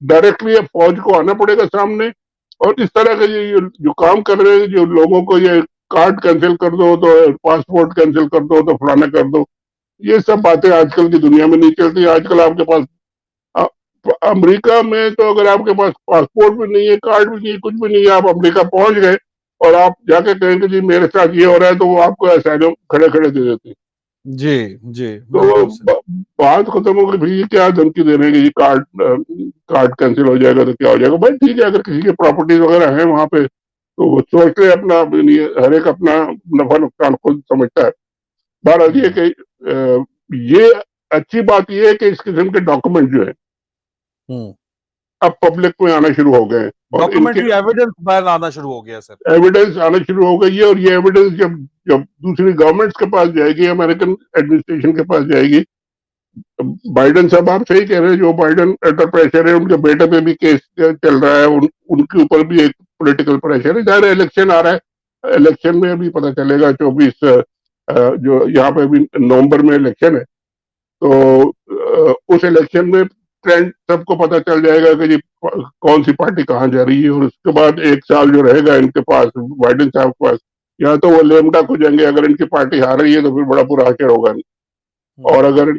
डायरेक्टली अब फौज को आना पड़ेगा सामने। और इस तरह के ये जो काम कर रहे हैं, जो लोगों को ये कार्ड कैंसिल कर दो तो पासपोर्ट कैंसिल कर दो तो फलाना कर दो, ये सब बातें आजकल की दुनिया में नहीं चलती। आजकल आपके पास अमेरिका में तो अगर आपके पास पासपोर्ट भी नहीं है, कार्ड भी नहीं है, कुछ भी नहीं है, आप अमेरिका पहुंच गए और आप जाके कहेंगे जी मेरे साथ ये हो रहा है, तो वो आपको असाइलम खड़े खड़े दे देते हैं। जी जी तो बिल्कुल सही। बात खत्म हो गई, भाई ये क्या धमकी दे रहे हैं कि ये कार्ड कैंसिल हो जाएगा तो क्या हो जाएगा। भाई ठीक है, अगर किसी के प्रॉपर्टीज वगैरह है वहां पे तो वो सोच ले अपना, हर एक अपना नफा नुकसान खुद समझता है। बहरहाल ये कि ये अच्छी बात ये है कि इस किस्म के डॉक्यूमेंट जो है अब पब्लिक में आना शुरू हो गए हैं, और इनके डॉक्यूमेंट्री एविडेंस बाहर आना शुरू हो गया सर। एविडेंस आना शुरू हो गई है। और ये एविडेंस जब जब दूसरी गवर्नमेंट्स के पास जाएगी, अमेरिकन एडमिनिस्ट्रेशन के पास जाएगी। बाइडेन साहब आप सही कह रहे हैं, जो बाइडेन अंडर प्रेशर है, उनके बेटे पे भी केस चल रहा है, उनके ऊपर भी एक पॉलिटिकल प्रेशर है। जाहिर है इलेक्शन आ रहा है, इलेक्शन में अभी पता चलेगा। 24 जो यहाँ पे अभी नवंबर में इलेक्शन है, तो उस इलेक्शन में ट्रेंड सबको पता चल जाएगा कि जी कौन सी पार्टी कहाँ जा रही है। और उसके बाद एक साल जो रहेगा इनके पास, बाइडेन साहब के पास, या तो वो लेमड़ा हो जाएंगे अगर इनकी पार्टी हार रही है, तो फिर बड़ा बुरा हाशिर होगा। और अगर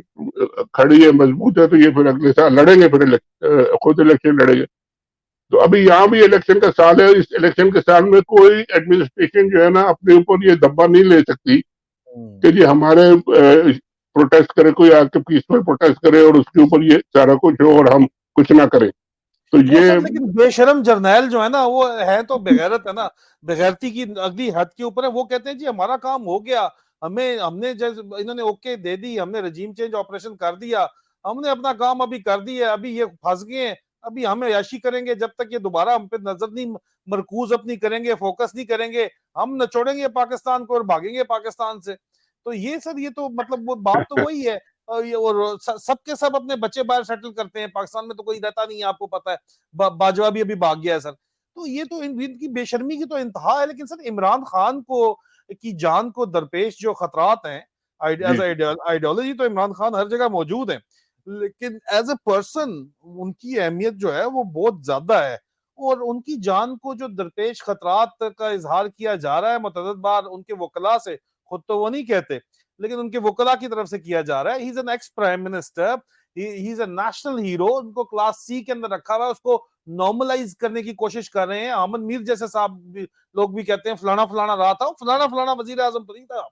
खड़ी है, मजबूत है, तो ये फिर अगले साल लड़ेंगे, फिर खुद इलेक्शन लड़ेंगे। तो अभी यहाँ भी इलेक्शन का साल है। इस इलेक्शन के साल में कोई एडमिनिस्ट्रेशन जो है ना अपने ऊपर ये दब्बा नहीं ले सकती कि जी हमारे प्रोटेस्ट करे, कोई आके पीसफुल प्रोटेस्ट करे और उसके ऊपर ये सारा कुछ हो और हम कुछ ना करें। तो वो ये सर लेकिन बेशरम जर्नैल जो है ना, वो है तो बेगैरत है ना, बेगैरती की अगली हद के ऊपर है। वो कहते हैं जी हमारा काम हो गया, हमने जैसे इन्होंने ओके दे दी, हमने रजीम चेंज ऑपरेशन कर दिया, हमने अपना काम अभी कर दिया, अभी ये फंस गए हैं, अभी हमें याशी करेंगे जब तक ये दोबारा हम पे नजर नहीं मरकूज अपनी करेंगे, फोकस नहीं करेंगे, हम नचोड़ेंगे पाकिस्तान को और भागेंगे पाकिस्तान से। तो ये सर, ये तो मतलब वो बात तो वही है। और सबके सब अपने बच्चे बाहर सेटल करते हैं, पाकिस्तान में तो कोई रहता नहीं है, आपको पता है। बाजवा भी अभी भाग गया है सर। तो ये तो इनकी बेशर्मी की तो इंतहा है। लेकिन सर इमरान खान को की जान को दरपेश जो खतरात हैं, जी आइडियोलॉजी तो इमरान खान हर जगह मौजूद है, लेकिन एज ए पर्सन उनकी अहमियत जो है वो बहुत ज्यादा है। और उनकी जान को जो दरपेश खतरात का इजहार किया जा रहा है मुतअद्दिद बार उनके वकला से, खुद तो वो नहीं कहते, लेकिन उनके वकला की तरफ से किया जा रहा है। He is an ex prime minister, he is a national hero, उनको क्लास सी के अंदर रखा हुआ है, उसको नॉर्मलाइज करने की कोशिश कर रहे हैं। अहमद मीर जैसे साहब लोग भी कहते हैं फलाना फलाना रहा था, फलाना फलाना वजीर आजम तो नहीं था,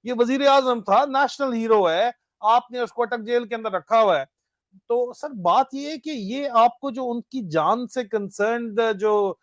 ये वजीर आजम था, नेशनल हीरो है, आपने उसको अटक जेल के अंदर रखा हुआ है। तो सर बात ये है कि ये आपको जो उनकी जान से कंसर्न जो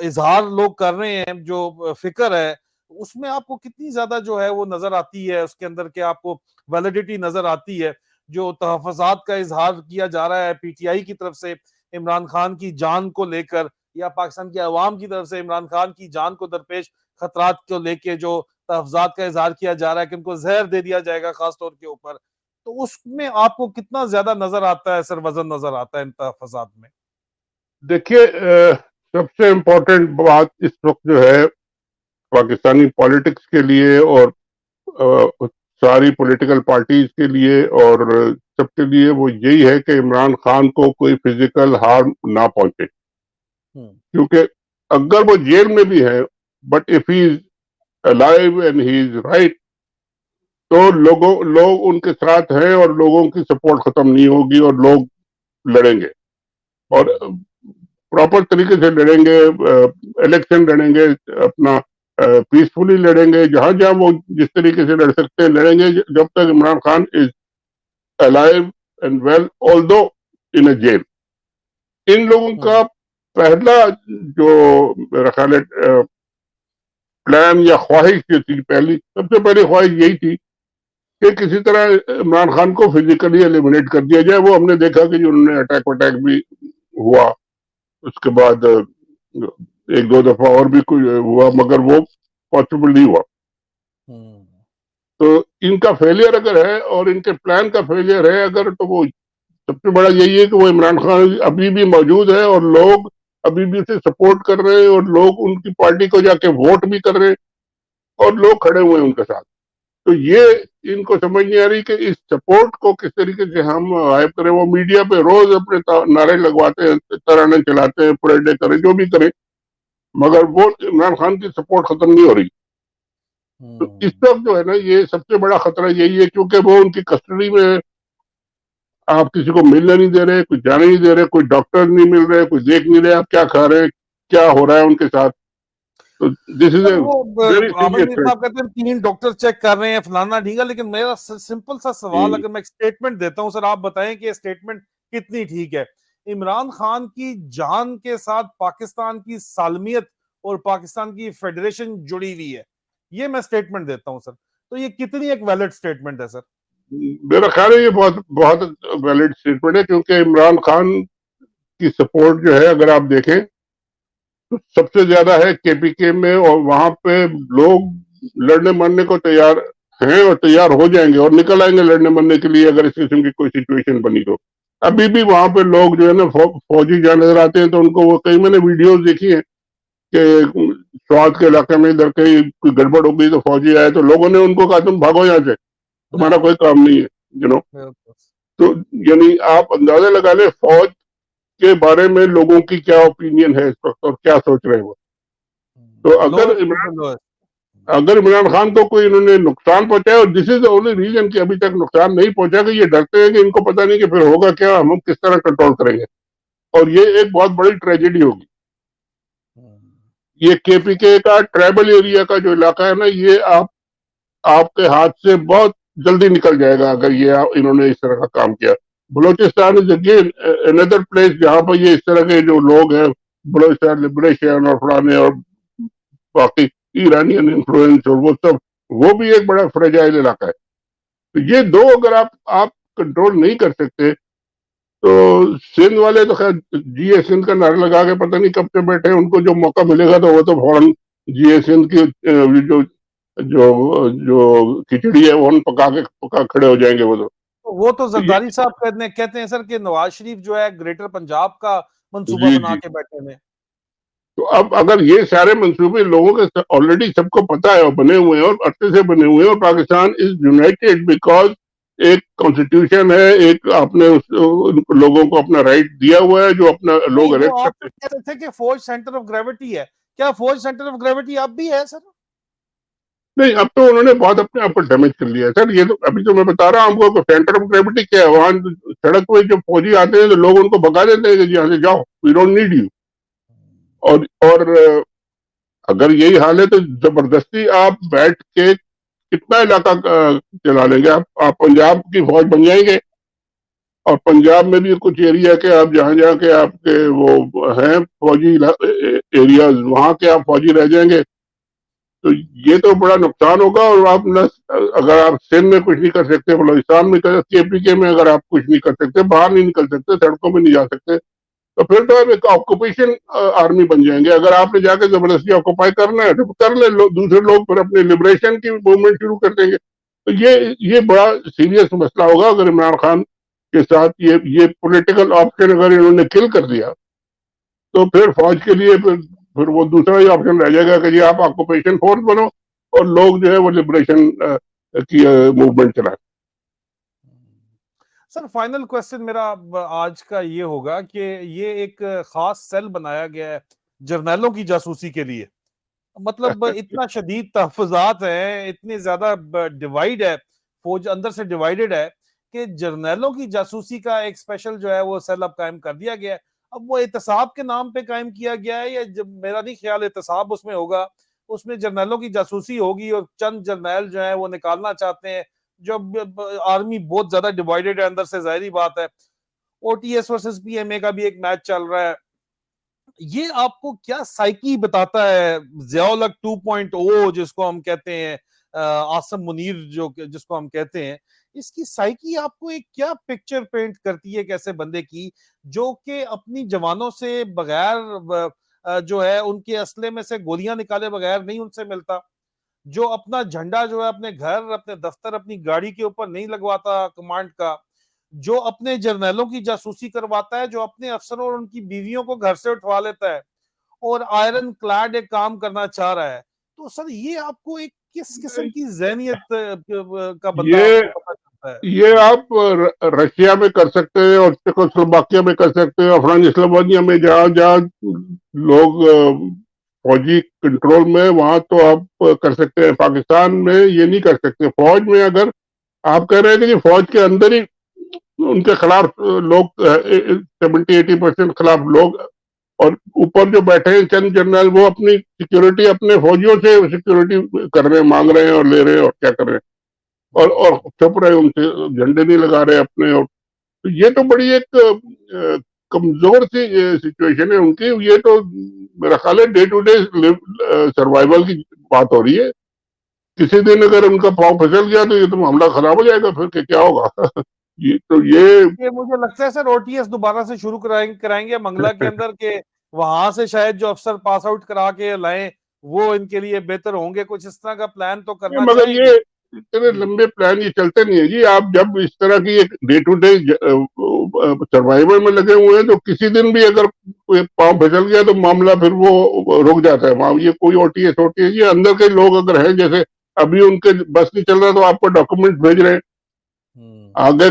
इजहार लोग कर रहे हैं, जो फिक्र है, उसमें आपको कितनी ज्यादा जो है वो नजर आती है, उसके अंदर के आपको वैलिडिटी नजर आती है? जो तहफात का इजहार किया जा रहा है पीटीआई की तरफ से इमरान खान की जान को लेकर, या पाकिस्तान की अवाम की तरफ से इमरान खान की जान को दरपेश खतरात को लेके जो तहफात का इजहार किया जा रहा है कि उनको जहर दे दिया जाएगा खासतौर के ऊपर, तो उसमें आपको कितना ज्यादा नजर आता है सर, वजन नजर आता है इन तहफात में? देखिए, सबसे इम्पोर्टेंट बात इस वक्त जो है पाकिस्तानी पॉलिटिक्स के लिए और सारी पॉलिटिकल पार्टीज के लिए और सबके लिए वो यही है कि इमरान खान को कोई फिजिकल हार्म ना पहुंचे। क्योंकि अगर वो जेल में भी है, but if he is alive and he is right, तो लोग उनके साथ हैं और लोगों की सपोर्ट खत्म नहीं होगी और लोग लड़ेंगे और प्रॉपर तरीके से लड़ेंगे, इलेक्शन लड़ेंगे, अपना पीसफुली लड़ेंगे, जहां जहां वो जिस तरीके से लड़ सकते हैं लड़ेंगे, जब तक Imran Khan is alive and well although in a jail. इन लोगों का पहला जो मेरा ख्याल है प्लान या ख्वाहिश जो थी, पहली सबसे पहली ख्वाहिश यही थी कि किसी तरह इमरान खान को फिजिकली एलिमिनेट कर दिया जाए। वो हमने देखा कि जो उन्होंने अटैक वटैक भी हुआ, उसके बाद एक दो दफा और भी कोई हुआ, मगर वो पॉसिबल नहीं हुआ। तो इनका फेलियर अगर है और इनके प्लान का फेलियर है अगर, तो वो सबसे बड़ा यही है कि वो इमरान खान अभी भी मौजूद है और लोग अभी भी उसे सपोर्ट कर रहे हैं और लोग उनकी पार्टी को जाके वोट भी कर रहे हैं और लोग खड़े हुए हैं उनके साथ। तो ये इनको समझ नहीं आ रही कि इस सपोर्ट को किस तरीके से हम हाइप करें। वो मीडिया पे रोज अपने नारे लगवाते हैं, तराने चलाते हैं, परेडे करें, जो भी करें, मगर वो इमरान खान की सपोर्ट खत्म नहीं हो रही। तो इस वक्त जो है ना, ये सबसे बड़ा खतरा यही है, क्योंकि वो उनकी कस्टडी में है। आप किसी को मिलने नहीं दे रहे, कुछ जाने नहीं दे रहे, कोई डॉक्टर नहीं मिल रहे, कोई देख नहीं रहे आप क्या खा रहे हैं, क्या हो रहा है उनके साथ। तो दिस इज ए वो very Aamir serious Mir threat. साहब कहते हैं 3 डॉक्टर चेक कर रहे हैं, फलाना ढींगा, लेकिन मेरा सिंपल सा सवाल, अगर मैं एक स्टेटमेंट देता हूं सर, आप बताएं कि ये स्टेटमेंट कितनी ठीक है। इमरान खान की जान के साथ पाकिस्तान की सालमियत और पाकिस्तान की फेडरेशन जुड़ी हुई है, ये मैं स्टेटमेंट देता हूं सर, तो ये कितनी एक वैलिड स्टेटमेंट है सर? मेरा ख्याल है ये बहुत बहुत वैलिड स्टेटमेंट है, क्योंकि इमरान खान की सपोर्ट जो है अगर आप देखें तो सबसे ज्यादा है केपीके में, और वहां पे लोग लड़ने मरने को तैयार हैं और तैयार हो जाएंगे और निकल आएंगे लड़ने मरने के लिए अगर इस किस्म की कोई सिचुएशन बनी तो। अभी भी वहां पे लोग जो है ना फौजी जहाँ नजर आते हैं तो उनको, वो कई मैंने वीडियोस देखी है कि स्वात के इलाके में इधर कहीं कोई गड़बड़ हो गई तो फौजी आए तो लोगों ने उनको कहा तुम भागो यहाँ से, तुम्हारा कोई काम नहीं है, तो यानी आप अंदाजा लगा ले फौज के बारे में लोगों की क्या ओपिनियन है इस वक्त और क्या सोच रहे हैं वो। तो अगर इमरान खान को कोई इन्होंने नुकसान पहुंचाया, और this is the only reason कि अभी तक नुकसान नहीं पहुंचा, कि ये डरते हैं कि इनको पता नहीं कि फिर होगा क्या, हम किस तरह कंट्रोल करेंगे, और ये एक बहुत बड़ी ट्रेजेडी होगी। ये केपीके का ट्राइबल एरिया का जो इलाका है ना, ये आपके हाथ से बहुत जल्दी निकल जाएगा अगर ये इन्होंने इस तरह का काम किया। Balochistan is again another place जहां पर ये इस तरह के जो लोग हैं, बलोचिस्तान लिबरेशन और फलाने और बाकी ईरानियन इन्फ्लुएंस और वो सब, वो भी एक बड़ा फ्रेजाइल इलाका है। तो ये दो अगर आप कंट्रोल नहीं कर सकते, तो सिंध वाले तो खैर जीए सिंध का नारा लगा के पता नहीं कब से बैठे हैं, उनको जो मौका मिलेगा तो वो तो फौरन जीए सिंध की जो जो जो खिचड़ी है वो पका खड़े हो जाएंगे वो तो। वो तो तो ये जरदारी साहब कहते हैं सर कि नवाज शरीफ जो है ग्रेटर पंजाब का मंसूबा जी बना जी। के बैठे हैं। तो अब अगर ये सारे मंसूबे लोगों के ऑलरेडी सबको पता है और बने हुए हैं और अच्छे से बने हुए हैं, और पाकिस्तान इज यूनाइटेड बिकॉज एक कॉन्स्टिट्यूशन है, एक आपने लोगों को अपना राइट दिया हुआ है जो अपना नहीं, लोग वो इलेक्ट आप करते तो हैं। कह रहे थे कि फौज सेंटर ऑफ ग्रेविटी है, क्या फौज सेंटर ऑफ ग्रेविटी अब भी है सर? नहीं, अब तो उन्होंने बहुत अपने आप पर डैमेज कर लिया है सर। ये तो अभी तो मैं बता रहा हूँ आपको, सेंटर ऑफ ग्रेविटी क्या है, वहां सड़क पे जब फौजी आते हैं तो लोग उनको भगा देते हैं कि यहाँ से जाओ, वी डोंट नीड यू। और अगर यही हाल है तो जबरदस्ती आप बैठ के कितना इलाका चला लेंगे आप पंजाब की फौज बन जाएंगे। और पंजाब में भी कुछ एरिया के आप जहां जहां के आपके वो हैं फौजी एरियाज, वहां के आप फौजी रह जाएंगे। तो ये तो बड़ा नुकसान होगा। और आप न, अगर आप सिंध में कुछ नहीं कर सकते, बलोचिस्तान में कर, केपीके में अगर आप कुछ नहीं कर सकते, बाहर नहीं निकल सकते, सड़कों में नहीं जा सकते, तो फिर तो आप एक ऑक्यूपेशन आर्मी बन जाएंगे। अगर आपने जाके जबरदस्ती ऑक्यूपाई करना है तो कर ले, दूसरे लोग फिर अपने लिबरेशन की मूवमेंट शुरू कर देंगे। तो ये बड़ा सीरियस मसला होगा अगर इमरान खान के साथ ये पॉलिटिकल ऑप्शन अगर इन्होंने किल कर दिया, तो फिर फौज के लिए फिर वो दूसरा ही ऑप्शन रह जाएगा कि जी आप ऑक्यूपेशन फोर्स बनो और लोग जो है वो लिबरेशन की मूवमेंट चलाएं। सर फाइनल क्वेश्चन मेरा आज का ये होगा कि ये एक खास सेल बनाया गया है जर्नैलों की जासूसी के लिए, मतलब इतना शदीद तहफुजात है, इतनी ज्यादा डिवाइड है, फौज अंदर से डिवाइडेड है कि जर्नैलों की जासूसी का एक स्पेशल जो है वो सेल अब कायम कर दिया गया है। अब वो एहतसाब के नाम पे कायम किया गया है, या जब मेरा नहीं ख्याल एहतसाब उसमें होगा, उसमें जर्नैलों की जासूसी होगी और चंद जर्नैल जो है वो निकालना चाहते हैं। जब आर्मी बहुत ज्यादा डिवाइडेड है अंदर से, जाहिर बात है। ओटीएस वर्सेस पीएमए का भी एक मैच चल रहा है, ये आपको क्या साइकी बताता है, ज़ियाउल हक 2.0 जिसको हम कहते हैं, आसिम मुनीर जो जिसको हम कहते हैं, इसकी साइकी आपको एक क्या पिक्चर पेंट करती है कैसे बंदे की, जो कि अपनी जवानों से बगैर जो है उनके असले में से गोलियां निकाले बगैर नहीं उनसे मिलता, जो अपना झंडा जो है अपने घर, अपने दफ्तर, अपनी गाड़ी के ऊपर नहीं लगवाता कमांड का, जो अपने जर्नैलों की जासूसी करवाता है, जो अपने अफसरों और उनकी बीवियों को घर से उठवा लेता है और आयरन क्लैड एक काम करना चाह रहा है। तो सर ये आपको एक किस किस्म की ज़हनियत का बंदा ये आपको पता चलता है? ये आप रशिया में कर सकते हैं और चेकोस्लोवाकिया में कर सकते हैं, अफगानिस्तान में जहाँ जहाँ लोग फौजी कंट्रोल में, वहां तो आप कर सकते हैं। पाकिस्तान में ये नहीं कर सकते। फौज में अगर आप कह रहे हैं कि जी फौज के अंदर ही उनके खिलाफ लोग 70-80% खिलाफ लोग, और ऊपर जो बैठे हैं चंद जनरल, वो अपनी सिक्योरिटी अपने फौजियों से सिक्योरिटी कर रहे हैं, मांग रहे हैं और ले रहे हैं और क्या कर रहे हैं, और चुप रहे, उनसे झंडे नहीं लगा रहे अपने। और तो ये तो बड़ी एक कमजोर सी सिचुएशन है उनकी। ये तो मेरा ख्याल है डे टू डे सर्वाइवल की बात हो रही है। किसी दिन अगर उनका पाँव फिसल गया तो ये तो मामला खराब हो जाएगा, फिर क्या होगा। ये तो ये मुझे लगता है सर ओटीएस दोबारा से शुरू कराएंगे मंगला के अंदर के, वहां से शायद जो अफसर पास आउट करा के लाएं वो इनके लिए बेहतर होंगे, कुछ इस तरह का प्लान तो करना मगर ये चाहेंगे। इतने जी। लंबे प्लान ये चलते नहीं है जी। आप जब इस तरह की एक डे टू डे सर्वाइवल में लगे हुए हैं, तो किसी दिन भी अगर कोई पाँव फिसल गया तो मामला फिर वो रुक जाता है वहां। ये कोई ओटीएस ओटीएस, ये अंदर के लोग अगर हैं, जैसे अभी उनके बस नहीं चल रहा तो आपको डॉक्यूमेंट भेज रहे हैं, हम्म। आगे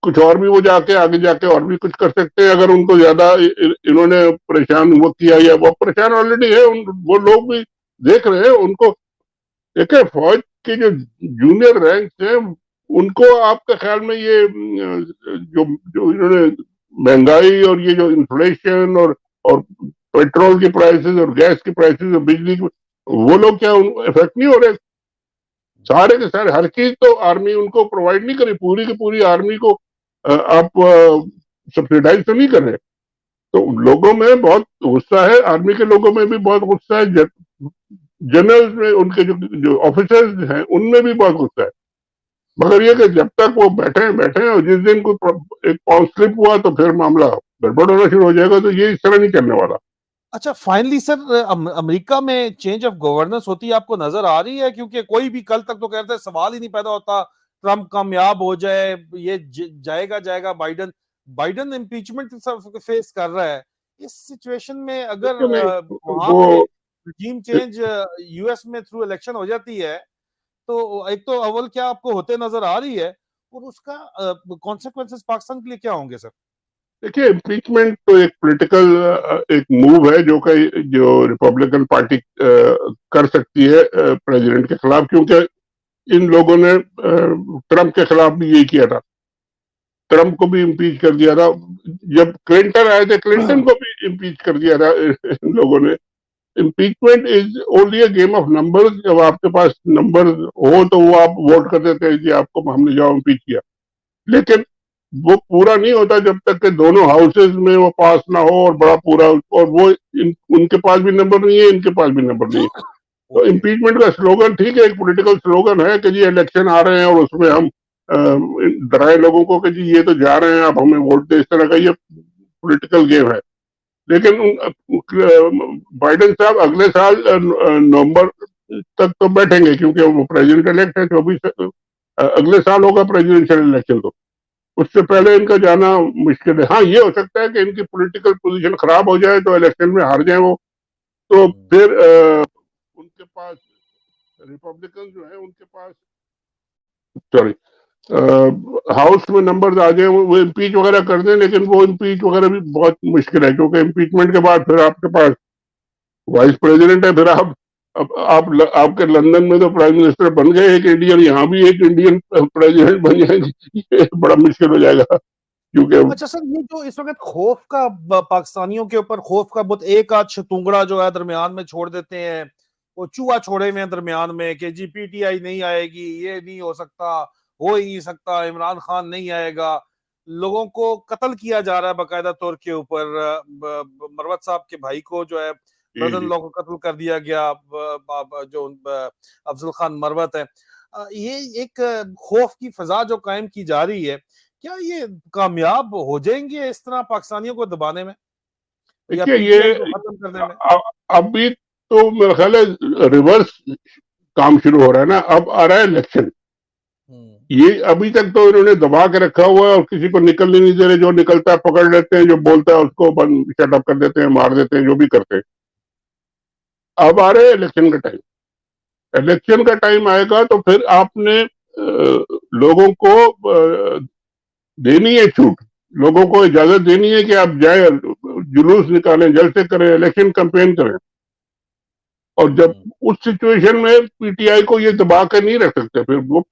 कुछ और भी वो जाके आगे जाके और भी कुछ कर सकते हैं अगर उनको ज्यादा इन्होंने परेशान वो किया, या वो परेशान ऑलरेडी है। वो लोग भी देख रहे हैं उनको। देखिए फौज के जो जूनियर रैंक है, उनको आपका ख्याल में ये जो जो इन्होंने महंगाई और ये जो इन्फ्लेशन और पेट्रोल की प्राइसेस और गैस की प्राइसेस और बिजली की, वो लोग क्या इफेक्ट नहीं हो रहे? सारे के सारे हर चीज तो आर्मी उनको प्रोवाइड नहीं करी, पूरी की पूरी आर्मी को आप सब्सिडाइज तो नहीं कर रहे। तो लोगों में बहुत गुस्सा है, आर्मी के लोगों में भी बहुत गुस्सा है, जनरल में उनके जो ऑफिसर्स हैं उनमें भी बहुत गुस्सा है। मगर ये कि जब तक वो बैठे हैं और जिस दिन को एक पांव स्लिप हुआ तो फिर मामला गड़बड़ होना शुरू हो जाएगा। तो ये इस तरह नहीं चलने वाला। अच्छा फाइनली सर अमेरिका में चेंज ऑफ गवर्नेंस होती है आपको नजर आ रही है? क्योंकि कोई भी कल तक तो कहते हैं सवाल ही नहीं पैदा होता ट्रम्प कामयाब हो जाए, ये जाएगा जाएगा बाइडन, बाइडन इम्पीचमेंट फेस कर रहा है। इस सिचुएशन में अगर देखिए नहीं, वहां वो पे रजीम चेंज यूएस में थ्रू इलेक्शन हो जाती है, तो एक तो अव्वल क्या आपको होते नजर आ रही है, और उसका कॉन्सिक्वेंसेस पाकिस्तान के लिए क्या होंगे सर? देखिए इम्पीचमेंट तो एक पॉलिटिकल एक मूव है जो रिपब्लिकन पार्टी कर सकती है प्रेसिडेंट के खिलाफ, क्योंकि इन लोगों ने ट्रंप के खिलाफ भी यही किया था। ट्रंप को भी इम्पीच कर दिया था। जब क्लिंटन आए थे, क्लिंटन को भी इम्पीच कर दिया था इन लोगों ने। Impeachment is only a game of numbers. जब आपके पास नंबर हो तो वो आप वोट कर देते हैं कि आपको हमने जाओ इम्पीच किया। लेकिन वो पूरा नहीं होता जब तक कि दोनों हाउसेज में वो पास ना हो और बड़ा पूरा, और वो उनके पास भी नंबर नहीं है, इनके पास भी नंबर नहीं है। तो ओके। इम्पीचमेंट का स्लोगन ठीक है, एक पॉलिटिकल स्लोगन है कि जी इलेक्शन आ रहे हैं और उसमें हम डराए लोगों को कि जी ये तो जा रहे हैं, आप हमें वोट दे, इस तरह का ये पॉलिटिकल गेम है। लेकिन बाइडेन साहब अगले साल नवंबर तक तो बैठेंगे, क्योंकि वो प्रेसिडेंट इलेक्ट है। 24 अगले साल होगा प्रेसिडेंशियल इलेक्शन। तो उससे पहले इनका जाना मुश्किल है। हाँ, ये हो सकता है कि इनकी पॉलिटिकल पोजीशन खराब हो जाए तो इलेक्शन में हार जाए वो, तो फिर उनके पास रिपब्लिकन जो है उनके पास, सॉरी, हाउस में नंबर्स आ जाए, वो इम्पीच वगैरह कर दें। लेकिन वो इम्पीच वगैरह भी बहुत मुश्किल है, क्योंकि इम्पीचमेंट के बाद फिर आपके पास वाइस प्रेसिडेंट है। फिर आपके लंदन में तो प्राइम मिनिस्टर बन गए एक इंडियन, यहाँ भी एक इंडियन प्रेसिडेंट बन जाएंगे। ये बड़ा मुश्किल हो जाएगा, क्योंकि अच्छा सर ये जो इस वक्त खौफ का पाकिस्तानियों के ऊपर खौफ का बहुत एक आध शतूंगड़ा जो है दरमियान में छोड़ देते हैं, वो चूहा छोड़े हुए हैं दरमियान में कि जी पीटीआई नहीं आएगी, ये नहीं हो सकता, हो ही नहीं सकता, इमरान खान नहीं आएगा, लोगों को कत्ल किया जा रहा है बाकायदा तौर के ऊपर। मरवत साहब के भाई को जो है जी ब्रदर इन जी। लॉ को कत्ल कर दिया गया, जो अफजल खान मरवत है। ये एक खौफ की फिजा जो कायम की जा रही है, क्या ये कामयाब हो जाएंगे इस तरह पाकिस्तानियों को दबाने में या देखिए ये पीटीआई को खत्म करने में? अभी तो मेरा ख्याल है रिवर्स काम शुरू हो रहा है ना, अब आ रहा है इलेक्शन। ये अभी तक तो इन्होंने दबा के रखा हुआ है और किसी को निकलने नहीं दे रहे, जो निकलता है पकड़ लेते हैं, जो बोलता है उसको बंद शटअप कर देते हैं, मार देते हैं, जो भी करते हैं। अब आ रहे हैं इलेक्शन का टाइम। इलेक्शन का टाइम आएगा तो फिर आपने लोगों को देनी है छूट, लोगों को इजाजत देनी है कि आप जाए, जुलूस निकालें, जलसे करें, इलेक्शन कैंपेन करें। और जब उस सिचुएशन में पीटीआई को ये दबा कर नहीं रख सकते, फिर वो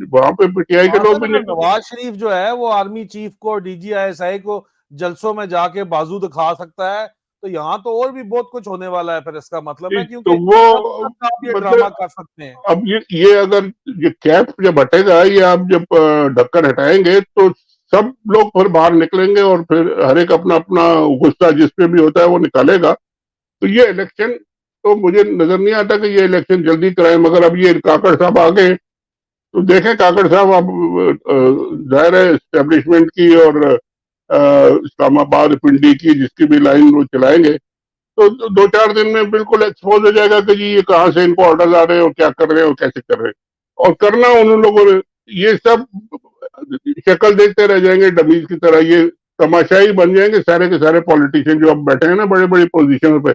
वहां पे पीटीआई के हाँ लोग सर, भी अगर निकल। नवाज शरीफ जो है वो आर्मी चीफ को, डीजीआईएसआई को जलसों में जाके बाजू दिखा सकता है, तो यहाँ तो और भी बहुत कुछ होने वाला है फिर, इसका मतलब है, तो क्योंकि कब वो तक आप ये ड्रामा मतलब कर सकते हैं? अब ये अगर ये कैप जब हटेगा या आप जब ढक्कन हटाएंगे तो सब लोग फिर बाहर निकलेंगे और फिर हर एक अपना अपना गुस्सा जिस पे भी होता है वो निकालेगा। तो ये इलेक्शन तो मुझे नजर नहीं आता कि ये इलेक्शन जल्दी कराएं, मगर अब ये काकड़ साहब आ गए तो देखें काकड़ साहब अब जाहिर है एस्टेब्लिशमेंट की और इस्लामाबाद पिंडी की जिसकी भी लाइन वो चलाएंगे तो 2-4 दिन में बिल्कुल एक्सपोज हो जाएगा कि जी ये कहाँ से इनको ऑर्डर आ रहे हैं और क्या कर रहे हैं और कैसे कर रहे हैं। और करना उन लोगों ने ये सब शक्ल देखते रह जाएंगे डमीज की तरह, ये तमाशाई बन जाएंगे सारे के सारे पॉलिटिशियन जो अब बैठे हैं ना बड़े बड़ी पोजीशन पे,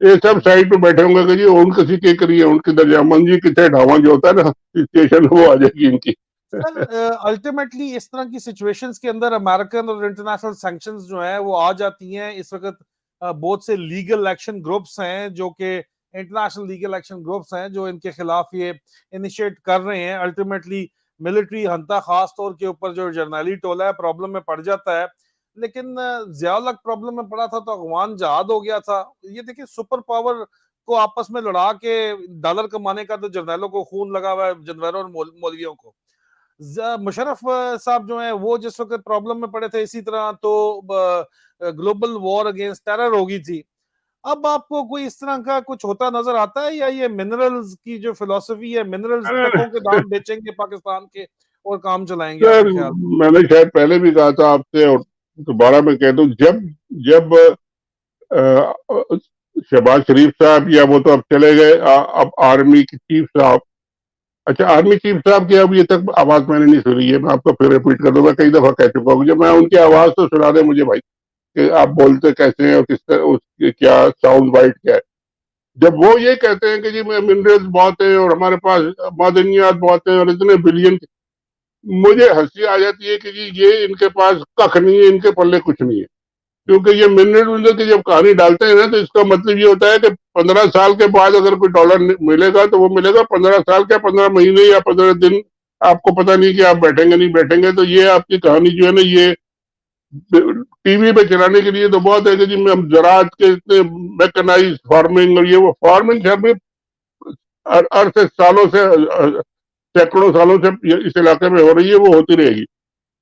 ये सब साइड पे बैठे होंगे कि जी उन किसी के करिए उनकी दरजामन जी कितने ढावा जो होता है ना सिचुएशन वो आ जाएगी इनकी। सर अल्टीमेटली इस तरह की सिचुएशंस के अंदर अमेरिकन और इंटरनेशनल सैंक्शंस जो है वो आ जाती हैं। इस वक्त बहुत से लीगल एक्शन ग्रुप्स हैं जो कि इंटरनेशनल लीगल एक्शन ग्रुप्स हैं जो इनके खिलाफ ये इनिशिएट कर रहे हैं। अल्टीमेटली मिलिट्री हंता खास तौर के ऊपर जो जर्नैली टोला है प्रॉब्लम में पड़ जाता है, लेकिन ज़ियाउल हक प्रॉब्लम में पड़ा था तो अफगान जहाद हो गया था। ये देखिए सुपर पावर को आपस में लड़ा के डॉलर कमाने का तो जर्नैलों को खून लगा हुआ है, जनरलों और मौलवियों को। मुशर्रफ साहब जो है वो जिस वक्त प्रॉब्लम में पड़े थे इसी तरह तो ग्लोबल वॉर अगेंस्ट टेरर होगी थी। अब आपको कोई इस तरह का कुछ होता नजर आता है या ये मिनरल्स की जो फिलॉसफी है, मिनरल्स ट्रकों के दाम बेचेंगे पाकिस्तान के और काम चलाएंगे सर आपके ख्याल? मैंने शायद पहले भी कहा था आपसे और दोबारा मैं कह दूं, जब जब शहबाज शरीफ साहब या वो तो अब चले गए, अब आर्मी की चीफ साहब, अच्छा आर्मी चीफ साहब की अब ये तक आवाज मैंने नहीं सुनी है, मैं आपको फिर रिपीट कर दूंगा, कई दफा कह चुका हूँ, जब मैं उनकी आवाज तो सुना दे मुझे भाई कि आप बोलते कैसे हैं और किस तरह उसकी क्या साउंड बाइट क्या है। जब वो ये कहते हैं कि जी मिनरल्स बहुत है और हमारे पास मादनियात बहुत है और इतने बिलियन, मुझे हंसी आ जाती है कि जी ये इनके पास कख नहीं है, इनके पल्ले कुछ नहीं है। क्योंकि ये मिनरल विनरल की जब कहानी डालते हैं ना तो इसका मतलब ये होता है कि 15 साल के बाद अगर कोई डॉलर मिलेगा तो वो मिलेगा 15 साल के 15 महीने या 15 दिन, आपको पता नहीं कि आप बैठेंगे नहीं बैठेंगे। तो ये आपकी कहानी जो है ना ये टीवी पे चलाने के लिए तो बहुत है कि जी हम ज़राअत के इतने मैकेनाइज फार्मिंग और ये वो फार्मिंग शर्मिंग अरसे सालों से सैकड़ों सालों से इस इलाके में हो रही है, वो होती रहेगी।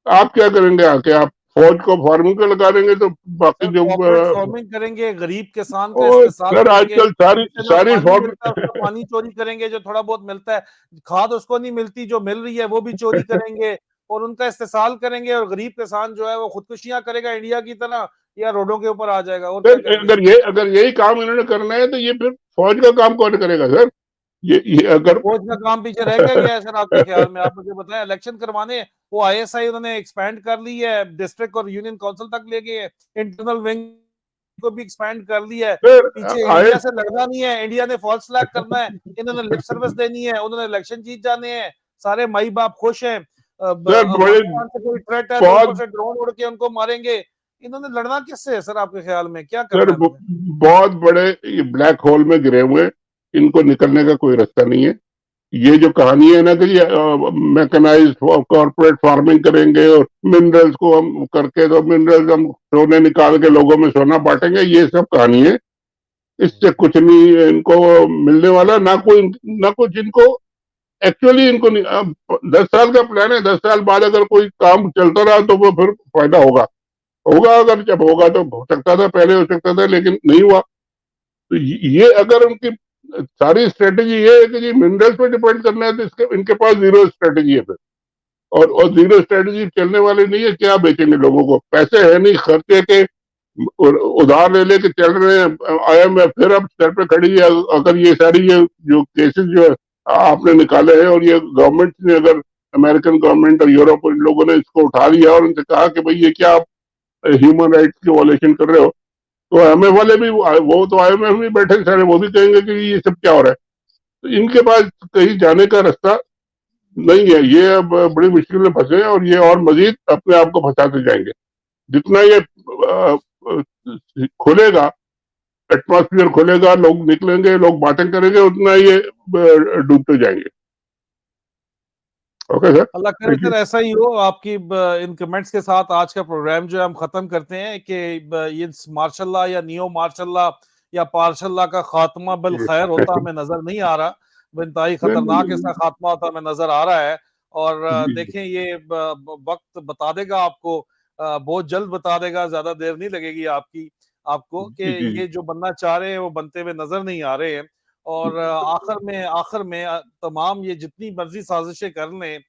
आप क्या करेंगे आके, आप फौज को फार्मिंग पे लगा देंगे तो बाकी सर जो कॉर्पोरेट फार्मिंग करेंगे, गरीब किसान को और इस्तेसाल सर करेंगे, आजकल सारी जिसे ना सारी पानी फॉर्म मिलता है उसका पानी चोरी करेंगे, जो थोड़ा बहुत मिलता है खाद उसको नहीं मिलती, जो मिल रही है वो भी चोरी करेंगे और उनका इस्तेसाल करेंगे, और गरीब किसान जो है वो खुदकुशियां करेगा इंडिया की तरह या रोडों के ऊपर आ जाएगा। और क्या सर करेंगे? अगर यही काम इन्होंने करना है तो ये फिर फौज का काम कौन करेगा सर? ये तो अगर फौज का काम पीछे रह क्या गया है सर आपके ख्याल में? आप मुझे बताएं, इलेक्शन करवाने वो आईएसआई उन्होंने एक्सपैंड कर ली है, डिस्ट्रिक्ट और यूनियन काउंसिल तक ले गए, इंटरनल विंग को भी एक्सपैंड कर लिया है। सर पीछे आए इंडिया से लड़ना नहीं है, इंडिया ने फॉल्स फ्लैग करना है, इन्होंने लिप सर्विस देनी है, उन्होंने इलेक्शन जीत जाने हैं, सारे माई बाप खुश हैं। सर बड़े अफगानिस्तान से कोई थ्रेट है तो ऊपर बहुत से ड्रोन उड़ के उनको मारेंगे। इन्होंने लड़ना किससे है सर आपके ख्याल में? क्या सर करना है इन्होंने? बहुत बड़े ये ब्लैक होल में गिरे हुए हैं, इनको निकलने का कोई रास्ता नहीं है। ये जो कहानी है ना कि मैकेनाइज कॉर्पोरेट फार्मिंग करेंगे और मिनरल्स को हम करके तो मिनरल्स हम सोने निकाल के लोगों में सोना बांटेंगे, ये सब कहानी है। इससे कुछ नहीं इनको मिलने वाला, ना कुछ इनको एक्चुअली इनको नहीं, अब 10 साल का प्लान है, 10 साल बाद अगर कोई काम चलता रहा तो वो फिर फायदा होगा। होगा, अगर जब होगा तो हो सकता था, पहले हो सकता था, लेकिन नहीं हुआ। तो ये अगर उनकी सारी स्ट्रेटेजी ये है कि जी मिनरल्स पे डिपेंड करना है, तो इसके इनके पास जीरो स्ट्रेटेजी है फिर। और जीरो स्ट्रेटेजी चलने वाली नहीं है, क्या बेचेंगे लोगों को? पैसे है नहीं, खर्चे के उधार ले लेके चल रहे हैं। IMF फिर अब सर पे खड़ी है। अगर ये सारी ये जो केसेस जो आपने निकाले हैं, और ये गवर्नमेंट ने, अगर अमेरिकन गवर्नमेंट और यूरोप इन लोगों ने इसको उठा लिया और उनसे कहा कि भाई ये क्या आप ह्यूमन राइट्स की वॉलेशन कर रहे हो, तो IMF वाले भी, वो तो IMF में बैठे सारे, वो भी कहेंगे कि ये सब क्या हो रहा है। तो इनके पास कहीं जाने का रास्ता नहीं है। ये अब बड़ी मुश्किल में फंसे हैं, और ये और मजीद अपने आप को फंसाते जाएंगे। जितना ये खुलेगा, एटमॉस्फेयर खुलेगा, लोग निकलेंगे, लोग बातें करेंगे, उतना ये डूबते जाएंगे। ओके सर, अल्लाह करे थैंक यू। सर ऐसा ही हो। आपकी इन कमेंट्स के साथ आज का प्रोग्राम जो है हम खत्म करते हैं कि ये मार्शल्लाह या नियो मार्शल्लाह या पार्शल्लाह का खात्मा बिल खैर होता हमें नजर नहीं आ रहा, इंतहाई खतरनाक इसका खात्मा होता हमें नजर आ रहा है। और देखें ये वक्त बता देगा आपको, बहुत जल्द बता देगा, ज्यादा देर नहीं लगेगी आपको कि जी जी ये जो बनना चाह रहे हैं वो बनते हुए नजर नहीं आ रहे हैं। और आखिर में तमाम ये जितनी मर्जी साजिशें कर लें,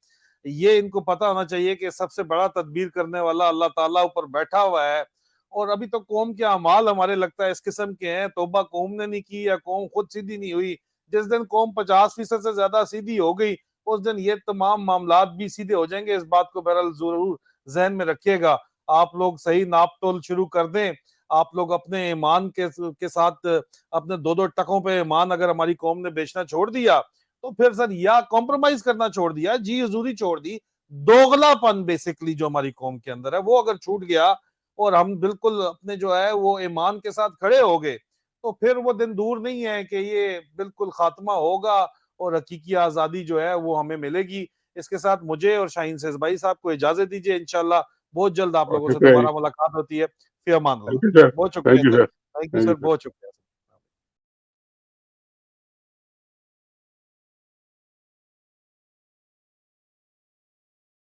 ये इनको पता होना चाहिए कि सबसे बड़ा तदबीर करने वाला अल्लाह ताला ऊपर बैठा हुआ है। और अभी तो कौम के अमाल हमारे लगता है इस किस्म के हैं, तौबा कौम ने नहीं की या कौम खुद सीधी नहीं हुई। जिस दिन कौम 50% से ज्यादा सीधी हो गई, उस दिन ये तमाम मामलात भी सीधे हो जाएंगे। इस बात को बहरहाल जरूर जहन में रखिएगा। आप लोग सही नाप तोल शुरू कर दें। आप लोग अपने ईमान के साथ अपने दो दो टकों पे ईमान अगर हमारी कौम ने बेचना छोड़ दिया, तो फिर सर या कॉम्प्रोमाइज करना छोड़ दिया, जी हजूरी छोड़ दी, दोगलापन बेसिकली जो हमारी कौम के अंदर है वो अगर छूट गया और हम बिल्कुल अपने जो है वो ईमान के साथ खड़े हो गए, तो फिर वो दिन दूर नहीं है कि ये बिल्कुल खात्मा होगा और हकीकी आजादी जो है वो हमें मिलेगी। इसके साथ मुझे और शाहीन से भाई साहब को इजाजत दीजिए। इंशाल्लाह बहुत जल्द आप लोगों ओके से सर, दोबारा मुलाकात होती है। फिर अमान अल्लाह। थैंक यू सर, बहुत थैंक शुक्रिया you sir, sir, thank you thank sir, you sir. बहुत शुक्रिया।